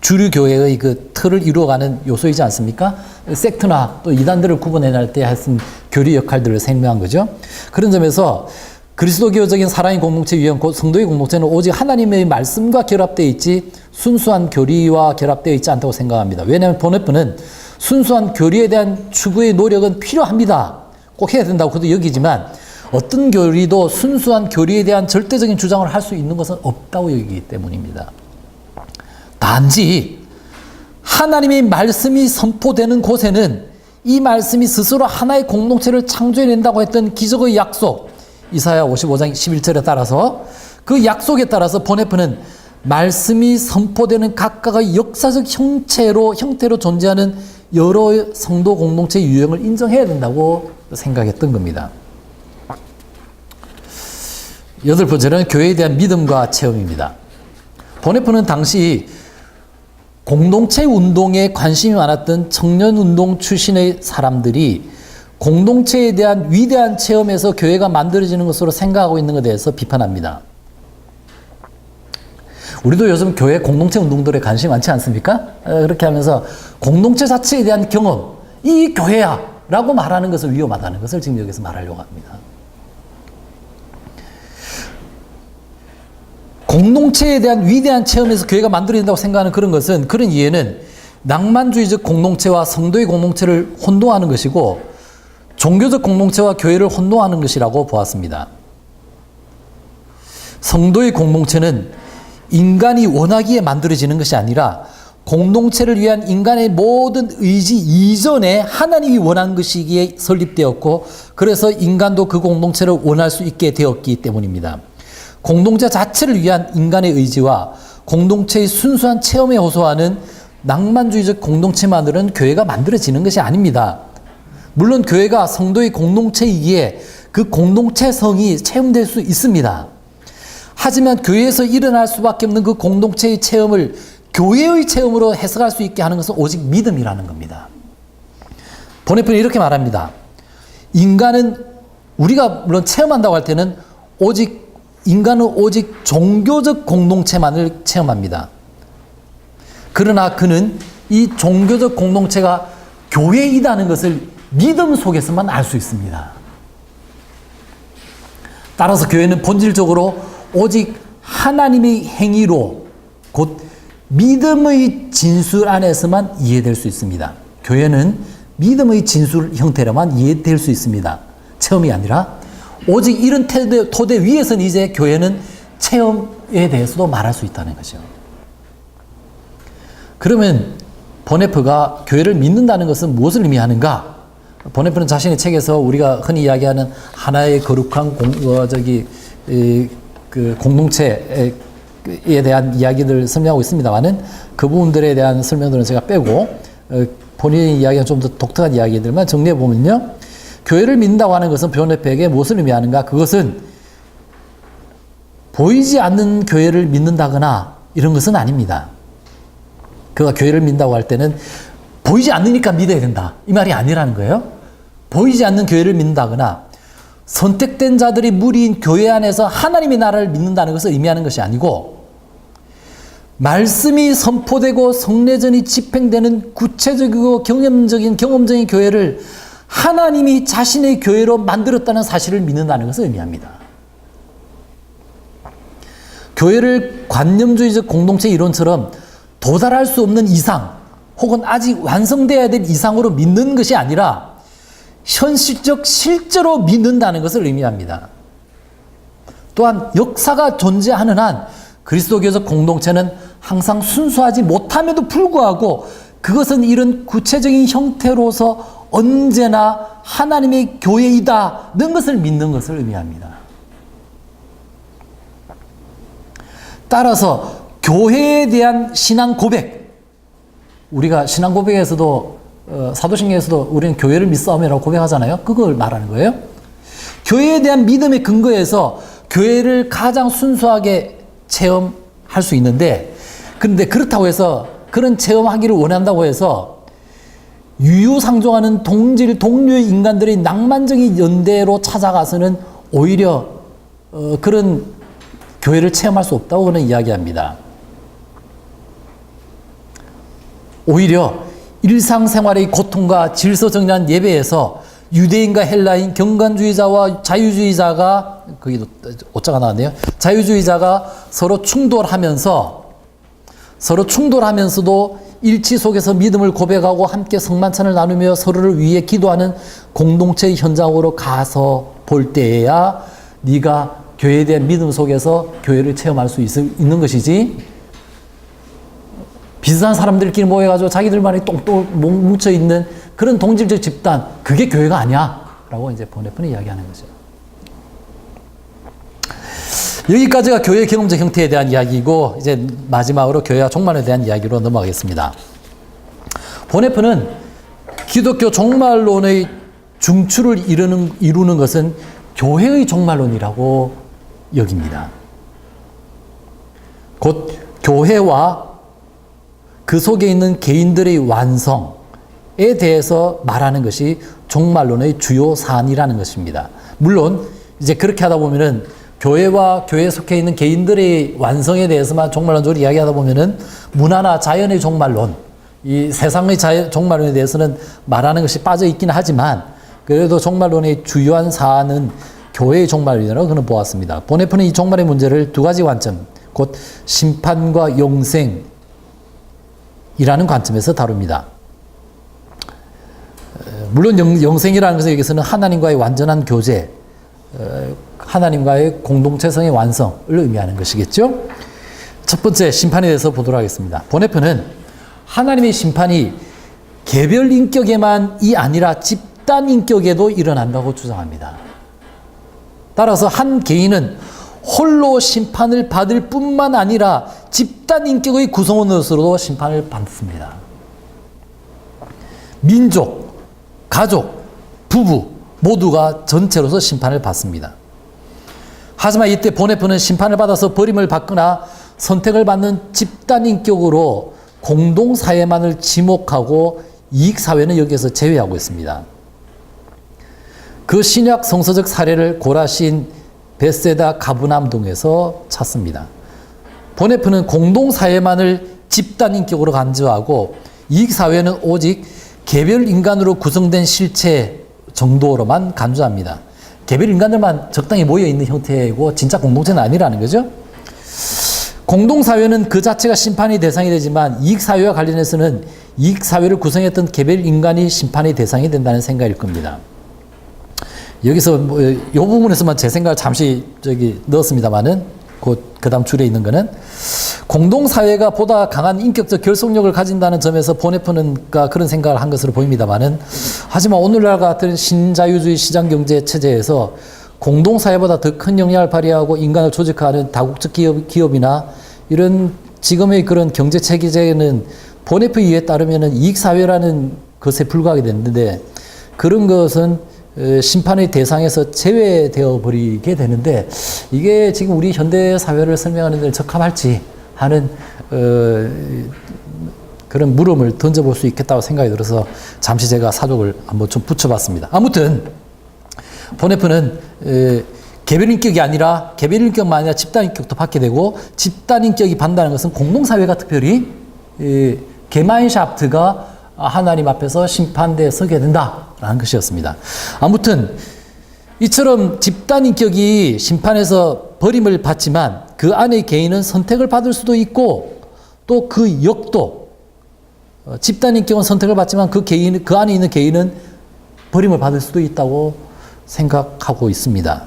S1: 주류 교회의 틀을 이루어가는 요소이지 않습니까? 섹트나 또 이단들을 구분해낼 때 하여튼 교리 역할들을 생명한 거죠. 그런 점에서 그리스도교적인 사랑의 공동체 유형, 곧 성도의 공동체는 오직 하나님의 말씀과 결합되어 있지 순수한 교리와 결합되어 있지 않다고 생각합니다. 왜냐하면 보네프는 순수한 교리에 대한 추구의 노력은 필요합니다. 꼭 해야 된다고 그도 여기지만 어떤 교리도 순수한 교리에 대한 절대적인 주장을 할 수 있는 것은 없다고 여기기 때문입니다. 단지 하나님의 말씀이 선포되는 곳에는 이 말씀이 스스로 하나의 공동체를 창조해낸다고 했던 기적의 약속, 이사야 55장 11절에 따라서 그 약속에 따라서 보네프는 말씀이 선포되는 각각의 역사적 형태로 존재하는 여러 성도 공동체 유형을 인정해야 된다고 생각했던 겁니다. 여덟 번째는 교회에 대한 믿음과 체험입니다. 보네프는 당시 공동체 운동에 관심이 많았던 청년운동 출신의 사람들이 공동체에 대한 위대한 체험에서 교회가 만들어지는 것으로 생각하고 있는 것에 대해서 비판합니다. 우리도 요즘 교회 공동체 운동들에 관심이 많지 않습니까? 그렇게 하면서 공동체 자체에 대한 경험, 이 교회야 라고 말하는 것을 위험하다는 것을 지금 여기서 말하려고 합니다. 공동체에 대한 위대한 체험에서 교회가 만들어진다고 생각하는 그런 것은, 그런 이해는 낭만주의적 공동체와 성도의 공동체를 혼동하는 것이고 종교적 공동체와 교회를 혼동하는 것이라고 보았습니다. 성도의 공동체는 인간이 원하기에 만들어지는 것이 아니라 공동체를 위한 인간의 모든 의지 이전에 하나님이 원한 것이기에 설립되었고, 그래서 인간도 그 공동체를 원할 수 있게 되었기 때문입니다. 공동체 자체를 위한 인간의 의지와 공동체의 순수한 체험에 호소하는 낭만주의적 공동체만으로는 교회가 만들어지는 것이 아닙니다. 물론 교회가 성도의 공동체이기에 그 공동체성이 체험될 수 있습니다. 하지만 교회에서 일어날 수밖에 없는 그 공동체의 체험을 교회의 체험으로 해석할 수 있게 하는 것은 오직 믿음이라는 겁니다. 보네프는 이렇게 말합니다. 인간은, 우리가 물론 체험한다고 할 때는 인간은 오직 종교적 공동체만을 체험합니다. 그러나 그는 이 종교적 공동체가 교회이다는 것을 믿음 속에서만 알 수 있습니다. 따라서 교회는 본질적으로 오직 하나님의 행위로, 곧 믿음의 진술 안에서만 이해될 수 있습니다. 교회는 믿음의 진술 형태로만 이해될 수 있습니다. 체험이 아니라 오직 이런 토대 위에서는 이제 교회는 체험에 대해서도 말할 수 있다는 거죠. 그러면 보네프가 교회를 믿는다는 것은 무엇을 의미하는가? 보네프는 자신의 책에서 우리가 흔히 이야기하는 하나의 거룩한 공동체에 대한 이야기들을 설명하고 있습니다만은 그 부분들에 대한 설명들은 제가 빼고 본인의 이야기가 좀 더 독특한 이야기들만 정리해 보면요, 교회를 믿는다고 하는 것은 보네프에게 무엇을 의미하는가? 그것은 보이지 않는 교회를 믿는다거나 이런 것은 아닙니다. 그가 교회를 믿는다고 할 때는 보이지 않으니까 믿어야 된다, 이 말이 아니라는 거예요. 보이지 않는 교회를 믿는다거나 선택된 자들이 무리인 교회 안에서 하나님의 나라를 믿는다는 것을 의미하는 것이 아니고, 말씀이 선포되고 성례전이 집행되는 구체적이고 경험적인 교회를 하나님이 자신의 교회로 만들었다는 사실을 믿는다는 것을 의미합니다. 교회를 관념주의적 공동체 이론처럼 도달할 수 없는 이상, 혹은 아직 완성되어야 될 이상으로 믿는 것이 아니라 현실적 실제로 믿는다는 것을 의미합니다. 또한 역사가 존재하는 한 그리스도교적 공동체는 항상 순수하지 못함에도 불구하고 그것은 이런 구체적인 형태로서 언제나 하나님의 교회이다는 것을 믿는 것을 의미합니다. 따라서 교회에 대한 신앙 고백, 우리가 신앙 고백에서도 사도신경에서도 우리는 교회를 믿사오매라고 고백하잖아요. 그걸 말하는 거예요. 교회에 대한 믿음의 근거에서 교회를 가장 순수하게 체험할 수 있는데, 그런데 그렇다고 해서 그런 체험하기를 원한다고 해서 유유상종하는 동료의 인간들의 낭만적인 연대로 찾아가서는 오히려 그런 교회를 체험할 수 없다고 그는 이야기합니다. 오히려 일상생활의 고통과 질서정연한 예배에서 유대인과 헬라인, 경관주의자와 자유주의자가, 거기도 오자가 나왔네요. 자유주의자가 서로 충돌하면서도 일치 속에서 믿음을 고백하고 함께 성만찬을 나누며 서로를 위해 기도하는 공동체의 현장으로 가서 볼 때에야 네가 교회에 대한 믿음 속에서 교회를 체험할 수 있는 것이지, 비슷한 사람들끼리 모여가지고 자기들만의 똥똥 뭉쳐있는 그런 동질적 집단, 그게 교회가 아니야 라고 이제 보네프는 이야기하는 거죠. 여기까지가 교회 경험적 형태에 대한 이야기이고, 이제 마지막으로 교회와 종말에 대한 이야기로 넘어가겠습니다. 보네프는 기독교 종말론의 중추를 이루는 것은 교회의 종말론이라고 여깁니다. 곧 교회와 그 속에 있는 개인들의 완성에 대해서 말하는 것이 종말론의 주요 사안이라는 것입니다. 물론 이제 그렇게 하다 보면은 교회와 교회에 속해 있는 개인들의 완성에 대해서만 종말론적으로 이야기하다 보면은 문화나 자연의 종말론, 이 세상의 종말론에 대해서는 말하는 것이 빠져 있긴 하지만, 그래도 종말론의 주요한 사안은 교회의 종말론이라고 그는 보았습니다. 보네프는 이 종말의 문제를 두 가지 관점, 곧 심판과 영생이라는 관점에서 다룹니다. 물론 영생이라는 것은 여기서는 하나님과의 완전한 교제, 하나님과의 공동체성의 완성을 의미하는 것이겠죠. 첫 번째, 심판에 대해서 보도록 하겠습니다. 보네프는 하나님의 심판이 개별 인격에만이 아니라 집단 인격에도 일어난다고 주장합니다. 따라서 한 개인은 홀로 심판을 받을 뿐만 아니라 집단 인격의 구성원으로서도 심판을 받습니다. 민족, 가족, 부부 모두가 전체로서 심판을 받습니다. 하지만 이때 보네프는 심판을 받아서 버림을 받거나 선택을 받는 집단 인격으로 공동사회만을 지목하고 이익사회는 여기에서 제외하고 있습니다. 그 신약 성서적 사례를 고라신 베세다 가브남동에서 찾습니다. 보네프는 공동사회만을 집단인격으로 간주하고 이익사회는 오직 개별 인간으로 구성된 실체 정도로만 간주합니다. 개별 인간들만 적당히 모여있는 형태이고 진짜 공동체는 아니라는 거죠. 공동사회는 그 자체가 심판의 대상이 되지만 이익사회와 관련해서는 이익사회를 구성했던 개별 인간이 심판의 대상이 된다는 생각일 겁니다. 여기서 이 부분에서만 제 생각을 잠시 넣었습니다만은 그 다음 줄에 있는 거는 공동사회가 보다 강한 인격적 결속력을 가진다는 점에서 보네프는 그런 생각을 한 것으로 보입니다만은, 하지만 오늘날 같은 신자유주의 시장경제 체제에서 공동사회보다 더 큰 영향을 발휘하고 인간을 조직화하는 다국적 기업이나 이런 지금의 그런 경제 체계는 보네프 이해에 따르면 이익사회라는 것에 불과하게 됐는데, 그런 것은 심판의 대상에서 제외되어 버리게 되는데, 이게 지금 우리 현대 사회를 설명하는 데 적합할지 하는 그런 물음을 던져볼 수 있겠다고 생각이 들어서 잠시 제가 사족을 한번 좀 붙여봤습니다. 아무튼 보네프는 개별인격이 아니라 개별인격만 아니라 집단인격도 받게 되고, 집단인격이 받는다는 것은 공동사회가 특별히 게마인샤프트가 하나님 앞에서 심판대에 서게 된다라는 것이었습니다. 아무튼 이처럼 집단인격이 심판에서 버림을 받지만 그 안의 개인은 선택을 받을 수도 있고, 또 그 역도, 집단인격은 선택을 받지만 그 안에 있는 개인은 버림을 받을 수도 있다고 생각하고 있습니다.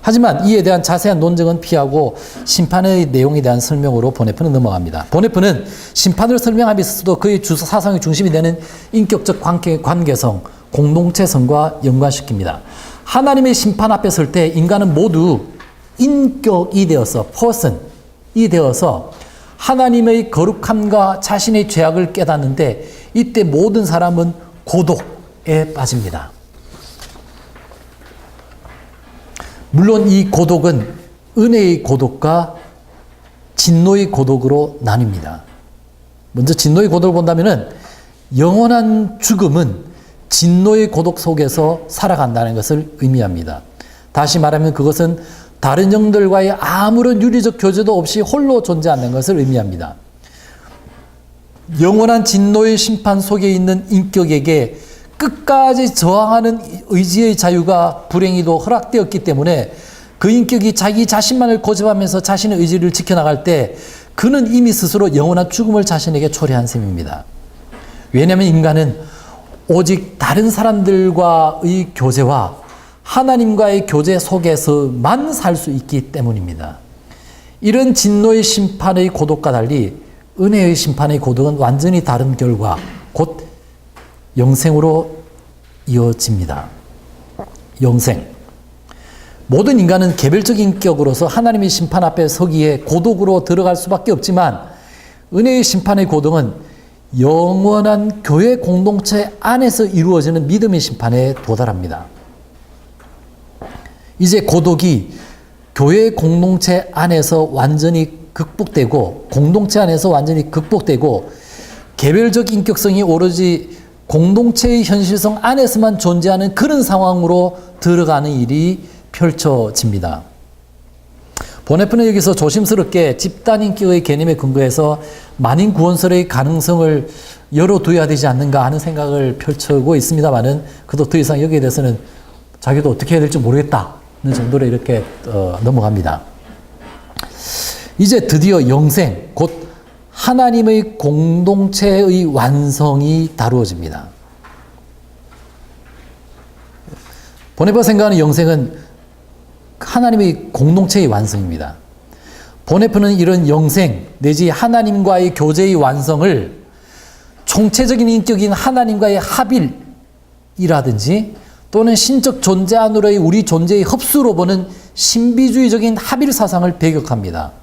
S1: 하지만 이에 대한 자세한 논증은 피하고 심판의 내용에 대한 설명으로 보네프는 넘어갑니다. 보네프는 심판을 설명함에 있어서도 그의 사상의 중심이 되는 인격적 관계성, 공동체성과 연관시킵니다. 하나님의 심판 앞에 설 때 인간은 모두 인격이 되어서 person, 되어서 하나님의 거룩함과 자신의 죄악을 깨닫는데 이때 모든 사람은 고독에 빠집니다. 물론 이 고독은 은혜의 고독과 진노의 고독으로 나뉩니다. 먼저 진노의 고독을 본다면은 영원한 죽음은 진노의 고독 속에서 살아간다는 것을 의미합니다. 다시 말하면 그것은 다른 영들과의 아무런 윤리적 교제도 없이 홀로 존재하는 것을 의미합니다. 영원한 진노의 심판 속에 있는 인격에게 끝까지 저항하는 의지의 자유가 불행히도 허락되었기 때문에 그 인격이 자기 자신만을 고집하면서 자신의 의지를 지켜나갈 때 그는 이미 스스로 영원한 죽음을 자신에게 초래한 셈입니다. 왜냐하면 인간은 오직 다른 사람들과의 교제와 하나님과의 교제 속에서만 살 수 있기 때문입니다. 이런 진노의 심판의 고독과 달리 은혜의 심판의 고독은 완전히 다른 결과, 곧 영생으로 이어집니다. 영생. 모든 인간은 개별적 인격으로서 하나님의 심판 앞에 서기에 고독으로 들어갈 수밖에 없지만 은혜의 심판의 고독은 영원한 교회 공동체 안에서 이루어지는 믿음의 심판에 도달합니다. 이제 고독이 교회 공동체 안에서 완전히 극복되고 공동체 안에서 완전히 극복되고 개별적 인격성이 오로지 공동체의 현실성 안에서만 존재하는 그런 상황으로 들어가는 일이 펼쳐집니다. 보네프는 여기서 조심스럽게 집단인격의 개념에 근거해서 만인 구원설의 가능성을 열어둬야 되지 않는가 하는 생각을 펼쳐고 있습니다만은 그도 더 이상 여기에 대해서는 자기도 어떻게 해야 될지 모르겠다는 정도로 이렇게 넘어갑니다. 이제 드디어 영생, 곧 하나님의 공동체의 완성이 다루어집니다. 보네프가 생각하는 영생은 하나님의 공동체의 완성입니다. 보네프는 이런 영생 내지 하나님과의 교제의 완성을 총체적인 인격인 하나님과의 합일이라든지 또는 신적 존재 안으로의 우리 존재의 흡수로 보는 신비주의적인 합일 사상을 배격합니다.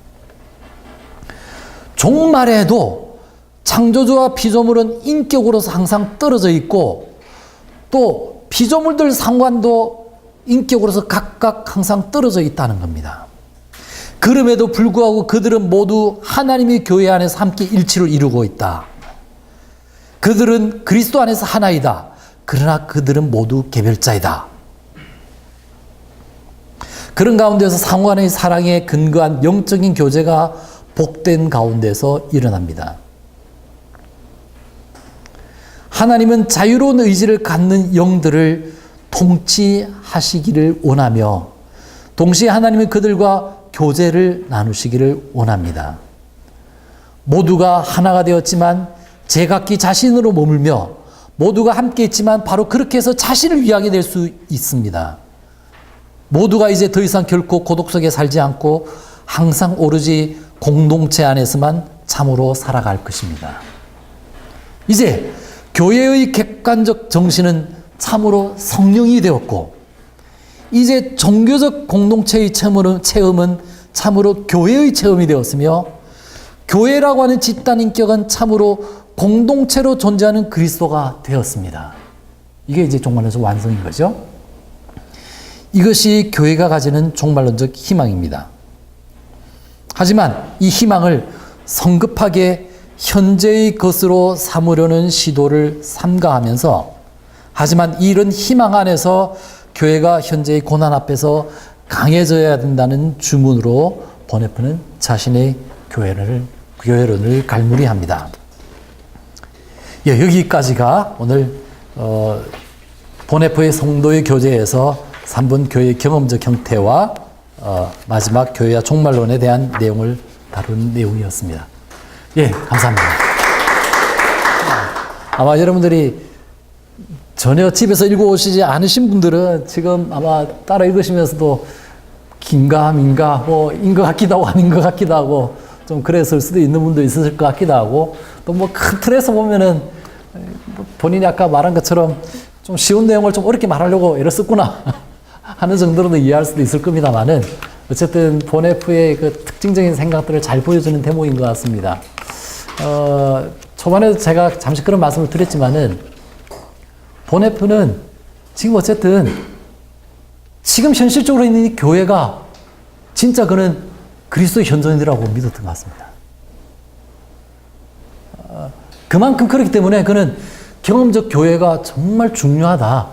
S1: 종말에도 창조주와 피조물은 인격으로서 항상 떨어져 있고 또 피조물들 상관도 인격으로서 각각 항상 떨어져 있다는 겁니다. 그럼에도 불구하고 그들은 모두 하나님의 교회 안에서 함께 일치를 이루고 있다. 그들은 그리스도 안에서 하나이다. 그러나 그들은 모두 개별자이다. 그런 가운데서 상호 간의 사랑에 근거한 영적인 교제가 복된 가운데서 일어납니다. 하나님은 자유로운 의지를 갖는 영들을 통치하시기를 원하며 동시에 하나님은 그들과 교제를 나누시기를 원합니다. 모두가 하나가 되었지만 제각기 자신으로 머물며 모두가 함께 있지만 바로 그렇게 해서 자신을 위하게 될 수 있습니다. 모두가 이제 더 이상 결코 고독 속에 살지 않고 항상 오로지 공동체 안에서만 참으로 살아갈 것입니다. 이제 교회의 객관적 정신은 참으로 성령이 되었고 이제 종교적 공동체의 체험은 참으로 교회의 체험이 되었으며 교회라고 하는 집단 인격은 참으로 공동체로 존재하는 그리스도가 되었습니다. 이게 이제 종말론적 완성인 거죠. 이것이 교회가 가지는 종말론적 희망입니다. 하지만 이 희망을 성급하게 현재의 것으로 삼으려는 시도를 삼가하면서 하지만 이런 희망 안에서 교회가 현재의 고난 앞에서 강해져야 된다는 주문으로 보네프는 자신의 교회론을 갈무리합니다. 예, 여기까지가 오늘 보네프의 성도의 교제에서 3분 교회의 경험적 형태와 마지막 교회와 종말론에 대한 내용을 다룬 내용이었습니다. 예, 감사합니다. 아마 여러분들이 전혀 집에서 읽어오시지 않으신 분들은 지금 아마 따라 읽으시면서도 긴가 민가 인 것 같기도 하고 아닌 것 같기도 하고 좀 그랬을 수도 있는 분도 있었을 것 같기도 하고 또 큰 틀에서 보면은 본인이 아까 말한 것처럼 좀 쉬운 내용을 좀 어렵게 말하려고 애를 썼구나 하는 정도로는 이해할 수도 있을 겁니다만은 어쨌든 본F의 그 특징적인 생각들을 잘 보여주는 대목인 것 같습니다. 초반에도 제가 잠시 그런 말씀을 드렸지만은 본F는 지금 어쨌든 지금 현실적으로 있는 이 교회가 진짜 그는 그리스도의 현존이라고 믿었던 것 같습니다. 그만큼 그렇기 때문에 그는 경험적 교회가 정말 중요하다.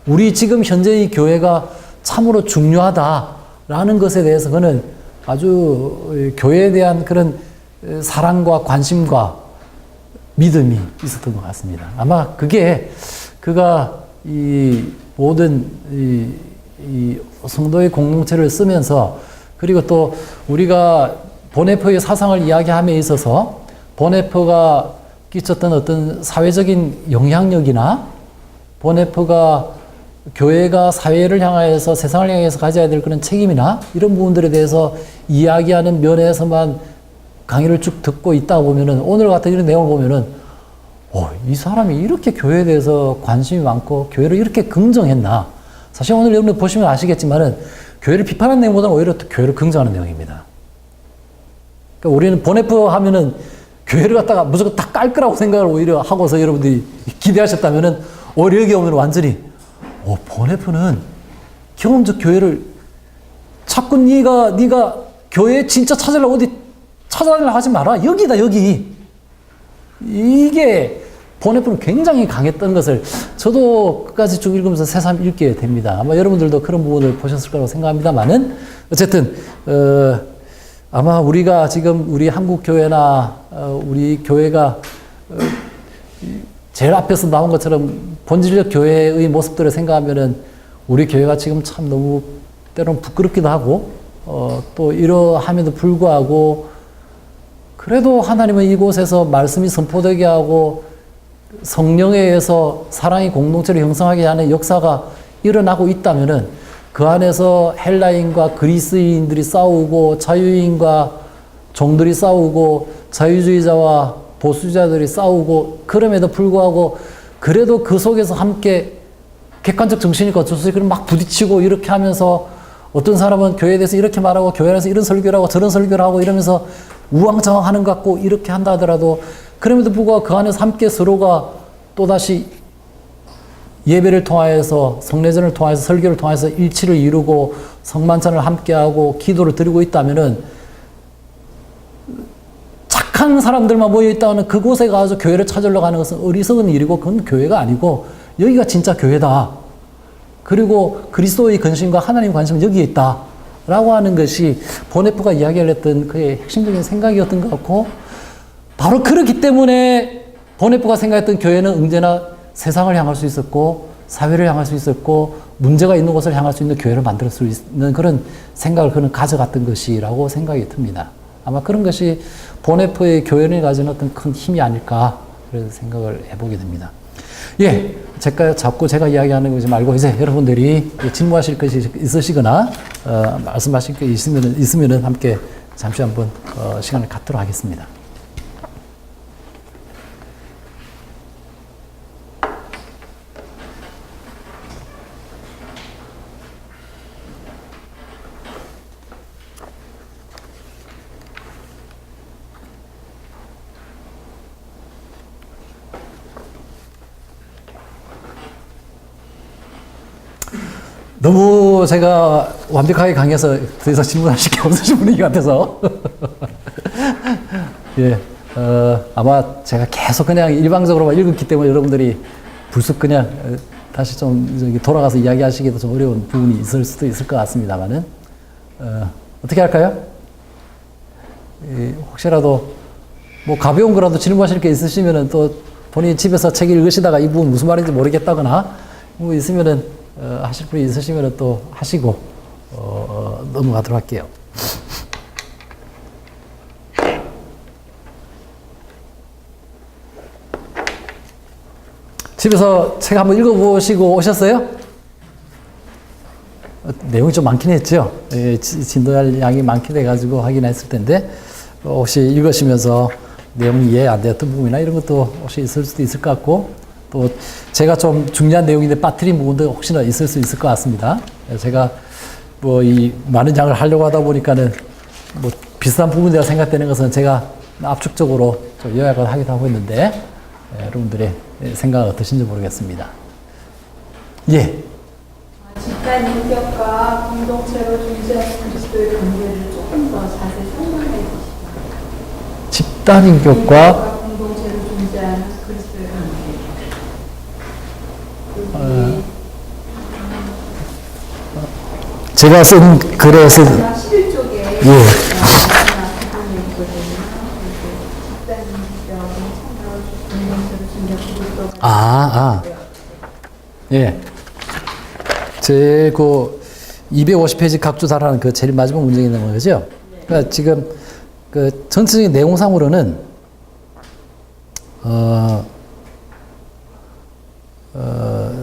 S1: 우리 지금 현재의 교회가 참으로 중요하다라는 것에 대해서 그는 아주 교회에 대한 그런 사랑과 관심과 믿음이 있었던 것 같습니다. 아마 그게 그가 이 모든 이 성도의 공동체를 쓰면서 그리고 또 우리가 본에프의 사상을 이야기함에 있어서 본에프가 끼쳤던 어떤 사회적인 영향력이나 본에프가 교회가 사회를 향하여서 세상을 향해서 가져야 될 그런 책임이나 이런 부분들에 대해서 이야기하는 면에서만 강의를 쭉 듣고 있다 보면은 오늘 같은 이런 내용을 보면은 이 사람이 이렇게 교회에 대해서 관심이 많고 교회를 이렇게 긍정했나. 사실 오늘 여러분들 보시면 아시겠지만은 교회를 비판하는 내용보다는 오히려 또 교회를 긍정하는 내용입니다. 그러니까 우리는 본에프 하면은 교회를 갖다가 무조건 다 깔 거라고 생각을 오히려 하고서 여러분들이 기대하셨다면은 오히려 여기 오면 완전히 본에프는 경험적 교회를 자꾸 네가 교회 진짜 찾으려고 어디 찾아다니려고 하지 마라. 여기다 여기. 이게 본에프는 굉장히 강했던 것을 저도 끝까지 쭉 읽으면서 새삼 읽게 됩니다. 아마 여러분들도 그런 부분을 보셨을 거라고 생각합니다만은 어쨌든 아마 우리가 지금 우리 한국 교회나 우리 교회가 제일 앞에서 나온 것처럼 본질적 교회의 모습들을 생각하면은 우리 교회가 지금 참 너무 때로는 부끄럽기도 하고 또 이러함에도 불구하고 그래도 하나님은 이곳에서 말씀이 선포되게 하고 성령에 의해서 사랑의 공동체를 형성하게 하는 역사가 일어나고 있다면은 그 안에서 헬라인과 그리스인들이 싸우고 자유인과 종들이 싸우고 자유주의자와 보수주의자들이 싸우고 그럼에도 불구하고 그래도 그 속에서 함께 객관적 정신이 거쳐서 막 부딪히고 이렇게 하면서 어떤 사람은 교회에 대해서 이렇게 말하고 교회 안에서 이런 설교를 하고 저런 설교를 하고 이러면서 우왕좌왕하는 것 같고 이렇게 한다 하더라도 그럼에도 불구하고 그 안에서 함께 서로가 또다시 예배를 통하여서 성례전을 통해서 설교를 통해서 일치를 이루고 성만찬을 함께하고 기도를 드리고 있다면은 착한 사람들만 모여 있다면 그곳에 가서 교회를 찾으러 가는 것은 어리석은 일이고 그건 교회가 아니고 여기가 진짜 교회다. 그리고 그리스도의 근심과 하나님의 관심은 여기에 있다. 라고 하는 것이 본에프가 이야기를 했던 그의 핵심적인 생각이었던 것 같고 바로 그렇기 때문에 본에프가 생각했던 교회는 언제나 세상을 향할 수 있었고 사회를 향할 수 있었고 문제가 있는 곳을 향할 수 있는 교회를 만들 수 있는 그런 생각을 그는 가져갔던 것이라고 생각이 듭니다. 아마 그런 것이 본에프의 교회를 가진 어떤 큰 힘이 아닐까 그래서 생각을 해보게 됩니다. 예, 자꾸 제가 이야기하는 것이 말고 이제 여러분들이 질문하실 것이 있으시거나 말씀하실 게 있으면은 함께 잠시 한번 시간을 갖도록 하겠습니다. 너무 제가 완벽하게 강해서 더 이상 질문하실 게 없으신 분위기 같아서 예, 아마 제가 계속 그냥 일방적으로만 읽었기 때문에 여러분들이 불쑥 그냥 다시 좀 돌아가서 이야기하시기도 좀 어려운 부분이 있을 수도 있을 것 같습니다만은 어떻게 할까요? 혹시라도 뭐 가벼운 거라도 질문하실 게 있으시면은 또 본인이 집에서 책 읽으시다가 이 부분 무슨 말인지 모르겠다거나 뭐 있으면은 하실 분이 있으시면 또 하시고 넘어가도록 할게요. 집에서 책 한번 읽어보시고 오셨어요? 내용이 좀 많긴 했죠. 예, 진도할 양이 많긴 해가지고 하긴 했을 텐데 혹시 읽으시면서 내용이 이해 안 되었던 부분이나 이런 것도 혹시 있을 수도 있을 것 같고 또 제가 좀 중요한 내용인데 빠뜨린 부분도 혹시나 있을 수 있을 것 같습니다. 제가 뭐 이 많은 양을 하려고 하다 보니까는 뭐 비슷한 부분이라 생각되는 것은 제가 압축적으로 좀 요약을 하기도 하고 있는데 여러분들의 생각은 어떠신지 모르겠습니다. 예.
S2: 집단 인격과 공동체로 존재하는 그리스도의 관계를 조금 더 자세히 설명해 주시죠.
S1: 집단 인격과
S2: 공동체로 존재하는 그리스도의 관계.
S1: 제가 쓴 글에서
S2: 11쪽에
S1: 예.
S2: 부분이 있거든요. 집단 인격과 공동체로 존재하는 그리스도가
S1: 예. 제 그 250페이지 각주사라는 그 제일 마지막 문장이 있는 거죠. 그러니까 지금 그 전체적인 내용상으로는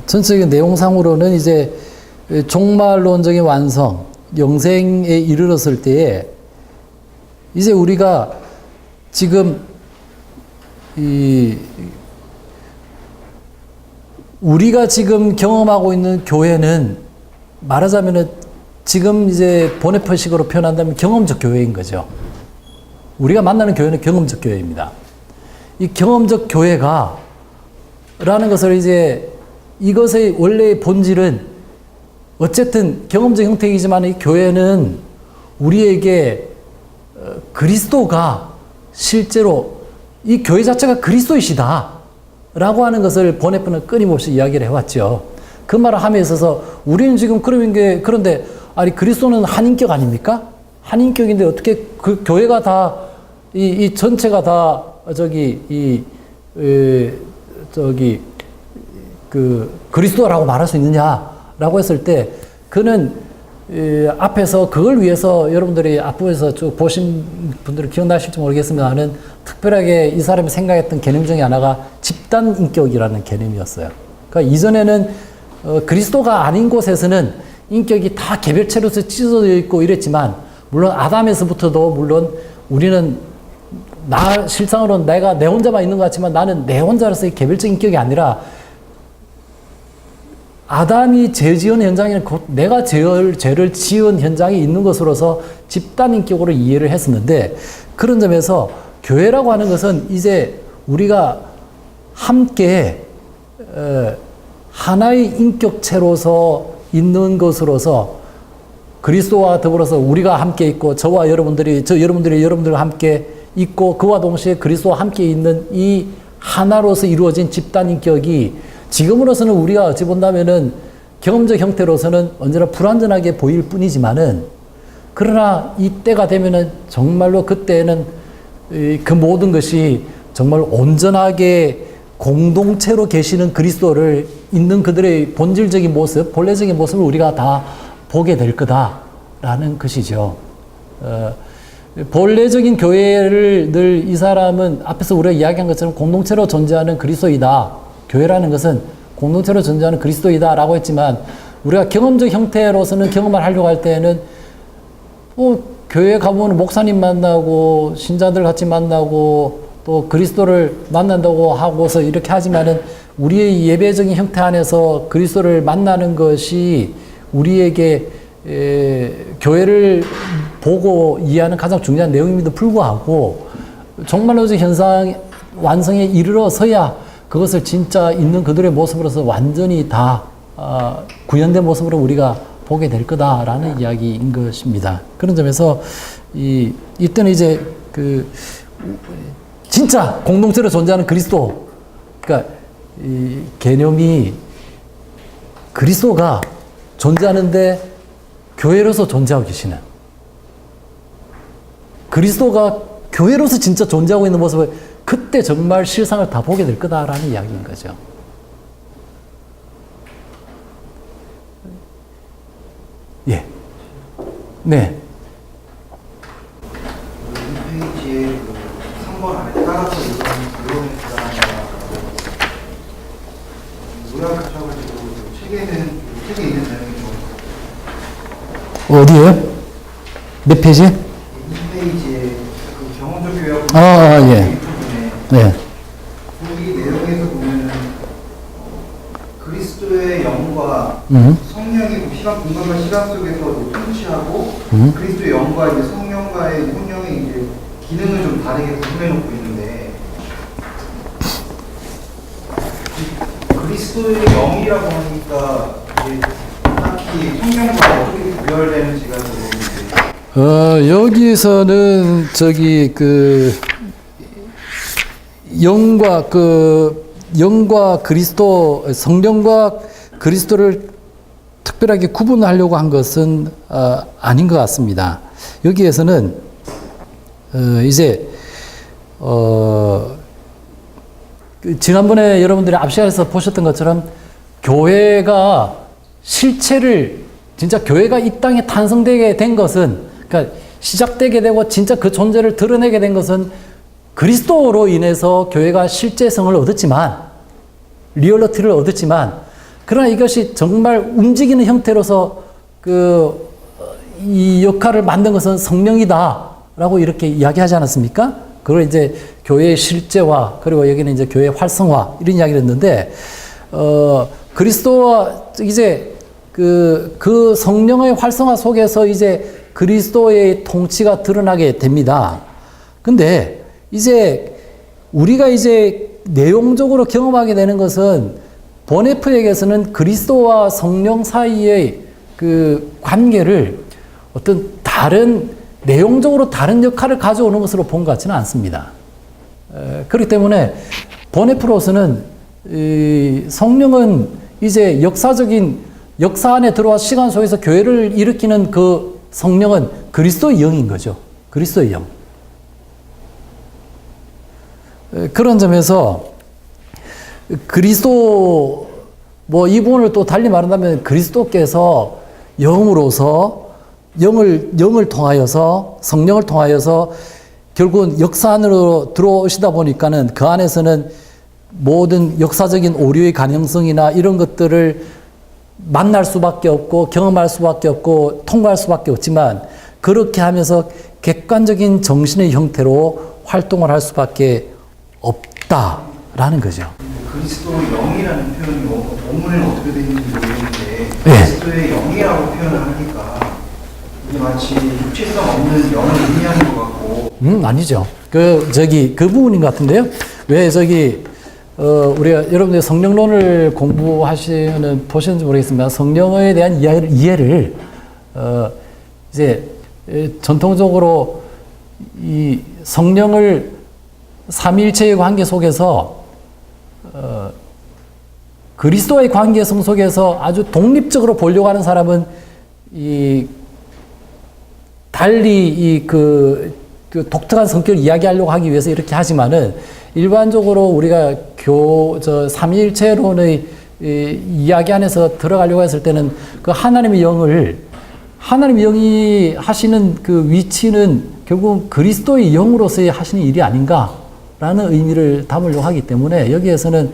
S1: 전체적인 내용상으로는 이제 종말론적인 완성, 영생에 이르렀을 때에 이제 우리가 지금 우리가 지금 경험하고 있는 교회는 말하자면은 지금 이제 번외표식으로 표현한다면 경험적 교회인 거죠. 우리가 만나는 교회는 경험적 교회입니다. 이 경험적 교회가 라는 것을 이제 이것의 원래의 본질은 어쨌든 경험적 형태이지만 이 교회는 우리에게 그리스도가 실제로 이 교회 자체가 그리스도이시다 라고 하는 것을 번외편은 끊임없이 이야기를 해왔죠. 그 말을 함에 있어서 우리는 지금 그런데 아니 그리스도는 한 인격 아닙니까? 한 인격인데 어떻게 그 교회가 다 이 전체가 다 그리스도라고 말할 수 있느냐라고 했을 때 그는 앞에서 그걸 위해서 여러분들이 앞부분에서 쭉 보신 분들은 기억나실지 모르겠습니다만 특별하게 이 사람이 생각했던 개념 중에 하나가 집단 인격이라는 개념이었어요. 그러니까 이전에는 그리스도가 아닌 곳에서는 인격이 다 개별체로서 찢어져 있고 이랬지만 물론 아담에서부터도 물론 우리는 실상으로는 내가 내 혼자만 있는 것 같지만 나는 내 혼자로서의 개별적 인격이 아니라 아담이 죄 지은 현장에는 곧 내가 죄를 지은 현장에 있는 것으로서 집단 인격으로 이해를 했었는데 그런 점에서 교회라고 하는 것은 이제 우리가 함께 하나의 인격체로서 있는 것으로서 그리스도와 더불어서 우리가 함께 있고 저와 여러분들이 여러분들과 함께 있고 그와 동시에 그리스도와 함께 있는 이 하나로서 이루어진 집단 인격이 지금으로서는 우리가 어찌 본다면은 경험적 형태로서는 언제나 불완전하게 보일 뿐이지만은 그러나 이때가 되면은 정말로 그때는 그 모든 것이 정말 온전하게 공동체로 계시는 그리스도를 있는 그들의 본질적인 모습, 본래적인 모습을 우리가 다 보게 될 거다라는 것이죠. 본래적인 교회를 늘 이 사람은 앞에서 우리가 이야기한 것처럼 공동체로 존재하는 그리스도이다. 교회라는 것은 공동체로 존재하는 그리스도이다라고 했지만 우리가 경험적 형태로서는 경험을 하려고 할 때에는 교회 가보면 목사님 만나고 신자들 같이 만나고 또 그리스도를 만난다고 하고서 이렇게 하지만은 우리의 예배적인 형태 안에서 그리스도를 만나는 것이 우리에게 교회를 보고 이해하는 가장 중요한 내용임에도 불구하고 정말로 현상 완성에 이르러서야 그것을 진짜 있는 그들의 모습으로서 완전히 다 구현된 모습으로 우리가 보게 될 거다라는 이야기인 것입니다. 그런 점에서 이때는 이제 진짜 공동체로 존재하는 그리스도, 그러니까 이 개념이 그리스도가 존재하는데 교회로서 존재하고 계시는 그리스도가 교회로서 진짜 존재하고 있는 모습을 그때 정말 실상을 다 보게 될 거다라는 이야기인 거죠. 예. 네.
S3: 이 페이지에 3번 안에 따라서 이런 요약하셔가지고 책에 있는 내용이 좀
S1: 어디에요? 몇 페이지?
S3: 2페이지에 그 경험적 교육
S1: 예. 네.
S3: 거기 내용에서 보면은 그리스도의 영과 성령이 피가 시간, 공간과 시간 속에서 통치하고 그리스도의 영과 이제 성령과의 혼령의 이제 기능을 좀 다르게 구분해놓고 있는데 그리스도의 영이라고 하니까 이제 딱히 성령과 어떻게 구별되는지가 좀
S1: 여기서는 저기 영과 그리스도, 성령과 그리스도를 특별하게 구분하려고 한 것은 아닌 것 같습니다. 여기에서는 이제 지난번에 여러분들이 앞 시간에서 보셨던 것처럼 교회가 실체를 진짜 교회가 이 땅에 탄생되게 된 것은, 그러니까 시작되게 되고 진짜 그 존재를 드러내게 된 것은 그리스도로 인해서 교회가 실제성을 얻었지만, 리얼리티를 얻었지만, 그러나 이것이 정말 움직이는 형태로서 이 역할을 만든 것은 성령이다라고 이렇게 이야기하지 않았습니까? 그걸 이제 교회의 실제화, 그리고 여기는 이제 교회의 활성화, 이런 이야기를 했는데, 그리스도와 이제 그 성령의 활성화 속에서 이제 그리스도의 통치가 드러나게 됩니다. 근데 이제 우리가 이제 내용적으로 경험하게 되는 것은 보네프에게서는 그리스도와 성령 사이의 그 관계를 어떤 다른, 내용적으로 다른 역할을 가져오는 것으로 본 것 같지는 않습니다. 그렇기 때문에 보네프로서는 성령은 이제 역사적인 역사 안에 들어와 시간 속에서 교회를 일으키는 그 성령은 그리스도의 영인 거죠. 그리스도의 영. 그런 점에서 그리스도, 이 부분을 또 달리 말한다면 그리스도께서 영으로서 영을 통하여서, 성령을 통하여서 결국은 역사 안으로 들어오시다 보니까는 그 안에서는 모든 역사적인 오류의 가능성이나 이런 것들을 만날 수밖에 없고 경험할 수밖에 없고 통과할 수밖에 없지만, 그렇게 하면서 객관적인 정신의 형태로 활동을 할 수밖에 없다라는 거죠.
S3: 그리스도의 영이라는 표현이 원문에는 어떻게 되어 있는지 모르겠는데 그리스도의 영이라고 표현을 하니까 이게 마치 육체성 없는 영을 의미하는 것 같고.
S1: 아니죠. 그 부분인 것 같은데요. 왜 우리가 여러분들 성령론을 공부하시는 보셨는지 모르겠습니다. 성령에 대한 이해를 이제 전통적으로 이 성령을 삼위일체의 관계 속에서 그리스도와의 관계성 속에서 아주 독립적으로 보려고 하는 사람은 달리 그 독특한 성격을 이야기하려고 하기 위해서 이렇게 하지만은, 일반적으로 우리가 삼위일체론의 이야기 안에서 들어가려고 했을 때는 그 하나님의 영이 하시는 그 위치는 결국 그리스도의 영으로서의 하시는 일이 아닌가라는 의미를 담으려고 하기 때문에, 여기에서는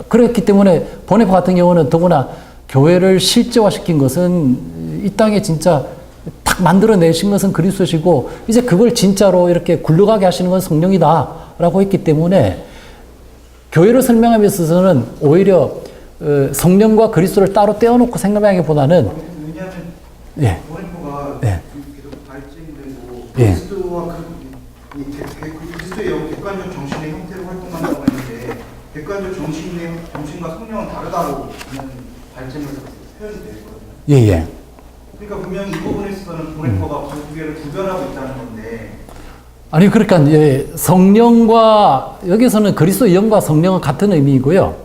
S1: 그렇기 때문에 보네파 같은 경우는 더구나 교회를 실제화시킨 것은 이 땅에 진짜 딱 만들어내신 것은 그리스도시고, 이제 그걸 진짜로 이렇게 굴러가게 하시는 건 성령이다라고 했기 때문에, 교회를 설명함에 있어서는 오히려 성령과 그리스도를 따로 떼어놓고 생각하기보다는,
S3: 왜냐하면 보네파가 계속 발전되고 그리스도와 그리스도의 영, 객관적 정신의 형태로 활동한다고 했는데 객관적 정신과 성령은 다르다고 하는 발전에서 표현이 되어 있거든요.
S1: 예.
S3: 그러니까 분명히 이 부분에 있어서는 보네파가 두 개를 구별하고 있다는 건데.
S1: 아니, 그러니까 성령과, 여기서는 그리스도의 영과 성령은 같은 의미이고요.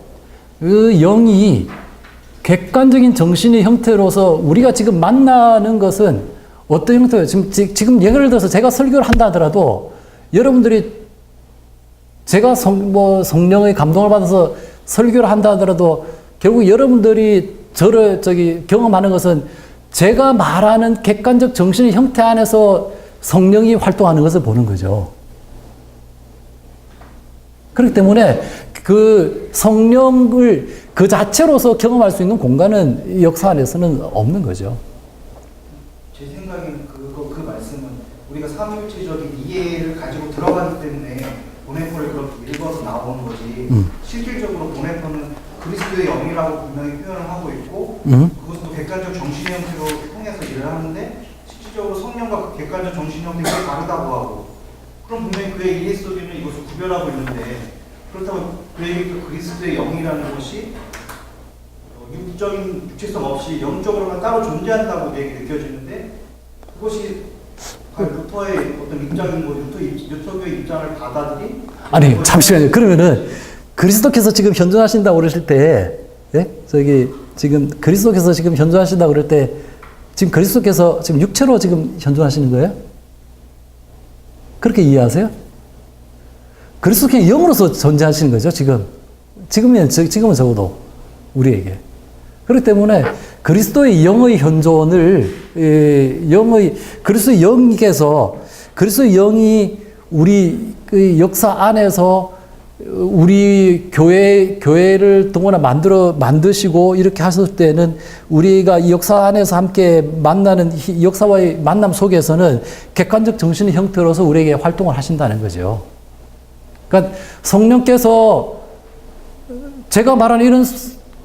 S1: 그 영이 객관적인 정신의 형태로서 우리가 지금 만나는 것은 어떤 형태예요? 지금 예를 들어서 제가 설교를 한다 하더라도, 여러분들이 제가 성령의 감동을 받아서 설교를 한다 하더라도 결국 여러분들이 저를 경험하는 것은 제가 말하는 객관적 정신의 형태 안에서 성령이 활동하는 것을 보는 거죠. 그렇기 때문에 그 성령을 그 자체로서 경험할 수 있는 공간은 이 역사 안에서는 없는 거죠.
S3: 제 생각에는 그 말씀은 우리가 삼위일체적인 이해를 가지고 들어가기 때문에 보네파를 그렇게 읽어서 나오는 거지. 실질적으로 보네파는 그리스도의 그리스도의 영이라고 분명히 표현을 하고 있고 그것도 객관적 정신의 형태로 통해서 일을 하는데 실질적으로 성령과 그 객관적 정신의 형태가 다르다고 하고 그럼 분명히 그의 이해 속에는 이것을 구별하고 있는데 그렇다면 그의 그리스도의 영이라는 것이 육적인 육체성 없이 영적으로만 따로 존재한다고 되게 느껴지는데 그것이 루터의 어떤 입장인 거 루터교의 입장을 받아들인
S1: 아니 잠시만요. 그러면은 그리스도께서 지금 현존하신다고 그러실 때, 예? 저기 지금 그리스도께서 지금 현존하신다고 그럴 때 지금 그리스도께서 지금 육체로 지금 현존하시는 거예요? 그렇게 이해하세요? 그리스도께서 영으로서 존재하시는 거죠, 지금. 지금은 적어도 우리에게. 그렇기 때문에 그리스도의 영의 현존을, 그리스도의 영께서, 그리스도의 영이 우리 그 역사 안에서 우리 교회를 동원해 만드시고 이렇게 하실 때는 우리가 이 역사 안에서 함께 만나는 이 역사와의 만남 속에서는 객관적 정신의 형태로서 우리에게 활동을 하신다는 거죠. 그러니까 성령께서 제가 말하는 이런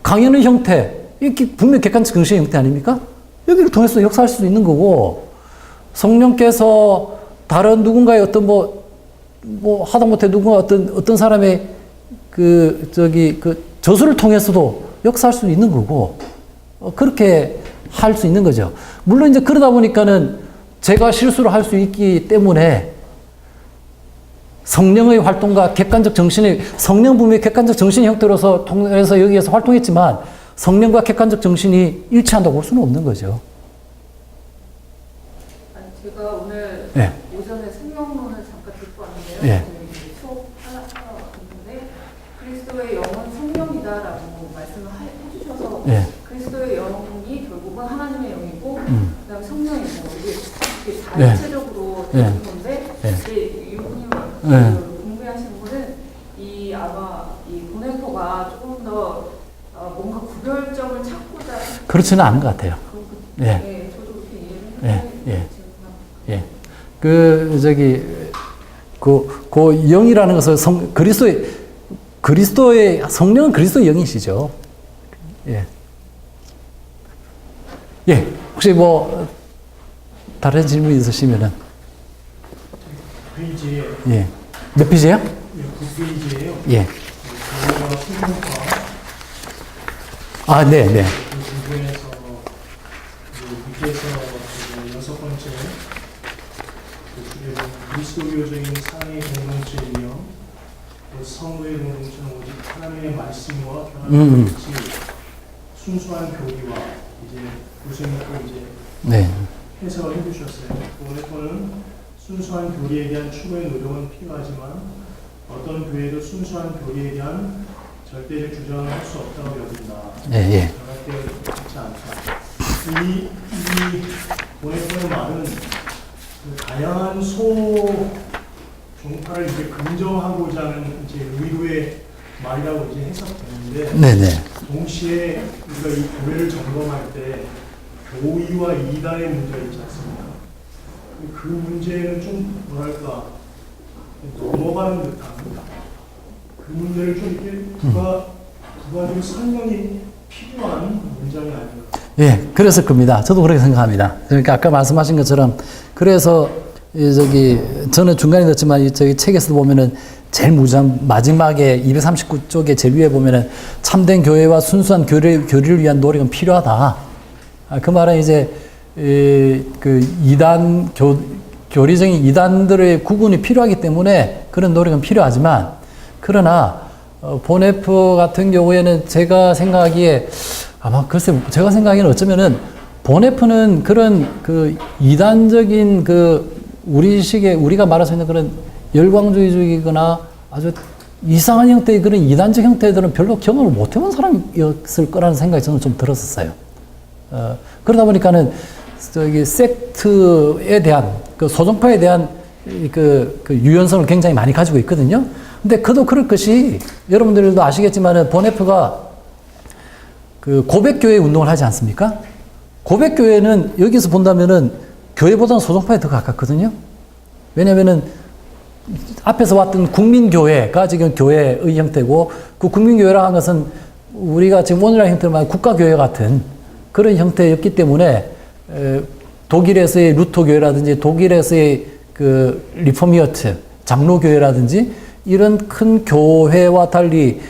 S1: 강연의 형태, 이게 분명히 객관적 정신의 형태 아닙니까? 여기를 통해서 역사할 수도 있는 거고, 성령께서 다른 누군가의 어떤 하다못해 누군가 어떤 사람의 저수를 통해서도 역사할 수 있는 거고, 그렇게 할 수 있는 거죠. 물론 이제 그러다 보니까는 제가 실수를 할 수 있기 때문에 성령의 활동과 객관적 정신의, 성령 분명히 객관적 정신의 형태로서 통해서 여기에서 활동했지만 성령과 객관적 정신이 일치한다고 볼 수는 없는 거죠.
S2: 제가 오늘
S1: 네.
S2: 오전에 생명론을 잠깐 듣고 왔는데요.
S1: 네.
S2: 수업 하나 듣는데 그리스도의 영은 성령이다라고 말씀을 해주셔서
S1: 네.
S2: 그리스도의 영이 결국은 하나님의 영이고 그다음에 성령이고 이게
S1: 네.
S2: 다체적으로
S1: 네.
S2: 되는 건데
S1: 네.
S2: 이제 유부님
S1: 네.
S2: 공부하시는 분은 이 아마 이 보네포가 조금 더 뭔가 구별점을 찾고자
S1: 그렇지는 않은 것 같아요. 예.
S2: 네, 저도 그렇게 이해를 했는데
S1: 예. 그 영이라는 것은 그리스도의 성령은 그리스도의 영이시죠. 예. 예. 혹시 다른 질문 있으시면은.
S4: 페이지에
S1: 예. 몇 페이지예요?
S4: 9페이지에요.
S1: 예.
S4: 교회와 성령과
S1: 아, 네, 네.
S4: 그 부분에서 밑에서 여섯 번째 그리스도교적인 사랑의 공동체이며 또 성도의 공동체는 오직 하나님의 말씀과 변함이 없이 순수한 교리와 이제 교수님도 이제
S1: 네.
S4: 해석을 해주셨어요. 오늘은 순수한 교리에 대한 추구의 노력은 필요하지만 어떤 교회도 순수한 교리에 대한 절대적 주장을 할 수 없다고 여긴다.
S1: 예.
S4: 절대 그렇지 않다. 이 보내보는 말은 그 다양한 종파를 이제 긍정하고자 하는 이제 의도의 말이라고 이제 해석되는데,
S1: 네네.
S4: 동시에 우리가 이 교회를 점검할 때 교의와 이단의 문제가 있지 않습니까? 그 문제는 좀 뭐랄까 넘어가는 듯한 그 문제를 좀 이렇게 부가적으로 설명이 필요한 문장이 아닌가.
S1: 예, 그랬을 겁니다. 저도 그렇게 생각합니다. 그러니까 아까 말씀하신 것처럼, 그래서, 저는 중간에 넣었지만, 저기 책에서 보면은, 제일 마지막에 239쪽에 제일 위에 보면은, 참된 교회와 순수한 교리를 위한 노력은 필요하다. 그 말은 이제, 교리적인 이단들의 구분이 필요하기 때문에 그런 노력은 필요하지만, 그러나 보네프 같은 경우에는 제가 생각하기에 아마 글쎄 제가 생각하기에는 어쩌면은 보네프는 그런 그 이단적인 우리가 말할 수 있는 그런 열광주의적이거나 아주 이상한 형태의 그런 이단적 형태들은 별로 경험을 못 해본 사람이었을 거라는 생각이 저는 좀 들었었어요. 그러다 보니까는 섹트에 대한 소종파에 대한 유연성을 굉장히 많이 가지고 있거든요. 근데 그도 그럴 것이, 여러분들도 아시겠지만은, 보네프가 고백교회 운동을 하지 않습니까? 고백교회는 여기서 본다면은 교회보다는 소종파에 더 가깝거든요. 왜냐면은 앞에서 왔던 국민교회가 지금 교회의 형태고, 그 국민교회라는 것은 우리가 지금 오늘날 형태만 국가교회 같은 그런 형태였기 때문에 독일에서의 루터교회라든지 독일에서의 그 리포미어트 장로교회라든지 이런 큰 교회와 달리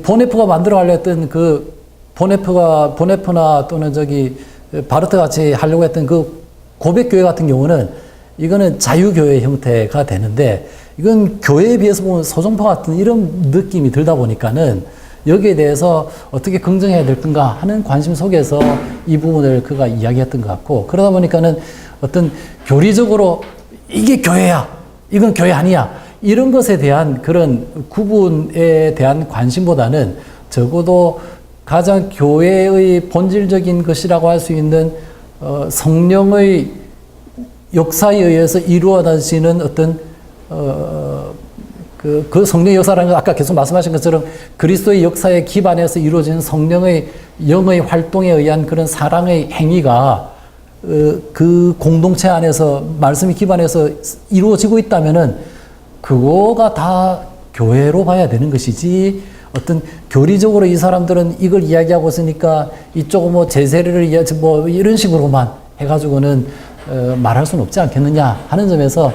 S1: 보네프가 만들어가려 했던 그 보네프나 또는 저기 바르트 같이 하려고 했던 그 고백교회 같은 경우는 이거는 자유교회 형태가 되는데 이건 교회에 비해서 보면 소종파 같은 이런 느낌이 들다 보니까는 여기에 대해서 어떻게 긍정해야 될 건가 하는 관심 속에서 이 부분을 그가 이야기했던 것 같고 그러다 보니까는 어떤 교리적으로 이게 교회야, 이건 교회 아니야 이런 것에 대한 그런 구분에 대한 관심보다는 적어도 가장 교회의 본질적인 것이라고 할 수 있는 성령의 역사에 의해서 이루어지는 어떤 그 성령의 역사라는 건 아까 계속 말씀하신 것처럼 그리스도의 역사에 기반해서 이루어지는 성령의 영의 활동에 의한 그런 사랑의 행위가 그 공동체 안에서 말씀이 기반해서 이루어지고 있다면은 그거가 다 교회로 봐야 되는 것이지 어떤 교리적으로 이 사람들은 이걸 이야기하고 있으니까 이쪽은 뭐 제세례를 뭐 이런 식으로만 해가지고는 말할 수는 없지 않겠느냐 하는 점에서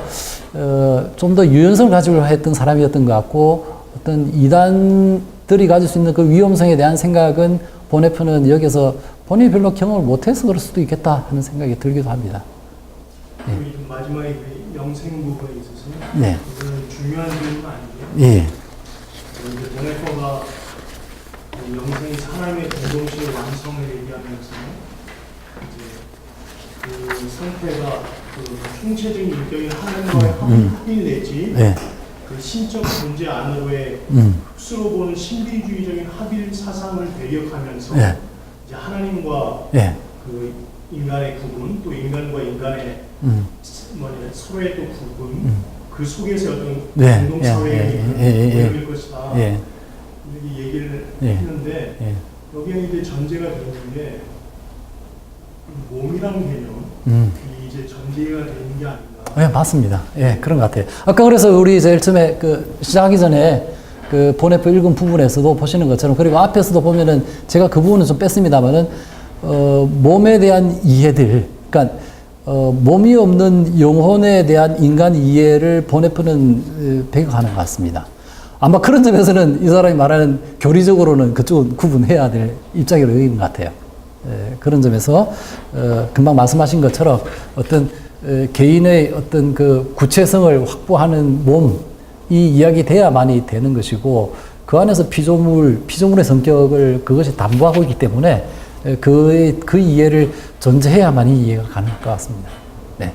S1: 좀 더 유연성을 가지고 했던 사람이었던 것 같고 어떤 이단들이 가질 수 있는 그 위험성에 대한 생각은 보네프는 여기서 본인이 별로 경험을 못해서 그럴 수도 있겠다 하는 생각이 들기도 합니다.
S4: 네. 마지막에 그 영생 부분에 있어서
S1: 네.
S4: 그거는 중요한 부분은 아니고요.
S1: 예.
S4: 보네퍼가 영생이 사람의 공동체의 완성을 얘기하면서 이제 그 상태가 그 총체적인 인격인 하나님과의 합일 내지
S1: 예.
S4: 그 신적 존재 안으로의 흑수로 보는 신비주의적인 합일 사상을 배격하면서
S1: 예.
S4: 이제 하나님과
S1: 예.
S4: 그 인간의 구분 또 인간과 인간의 서로의 또 구분 그 속에서 어떤
S1: 네.
S4: 공동사회의 모임일 것이다
S1: 예.
S4: 이렇게 얘기를
S1: 예.
S4: 했는데
S1: 예.
S4: 여기에 이제 전제가 되는 게 몸이라는 개념 이 이제 전제가 되는 게 아닌가.
S1: 네, 맞습니다. 예, 그런 것 같아요. 아까 그래서 우리 제일 처음에 그 시작하기 전에 그 보네프 읽은 부분에서도 보시는 것처럼 그리고 앞에서도 보면은 제가 그 부분은 좀 뺐습니다만은 몸에 대한 이해들, 그러니까 몸이 없는 영혼에 대한 인간 이해를 보네프는 배격하는 것 같습니다. 아마 그런 점에서는 이 사람이 말하는 교리적으로는 그쪽은 구분해야 될 입장으로 여기는 것 같아요. 그런 점에서 금방 말씀하신 것처럼 어떤 개인의 어떤 그 구체성을 확보하는 몸이 이야기 돼야만이 되는 것이고 그 안에서 피조물의 성격을 그것이 담보하고 있기 때문에 그 이해를 존재해야만이 이해가 가능할 것 같습니다. 네.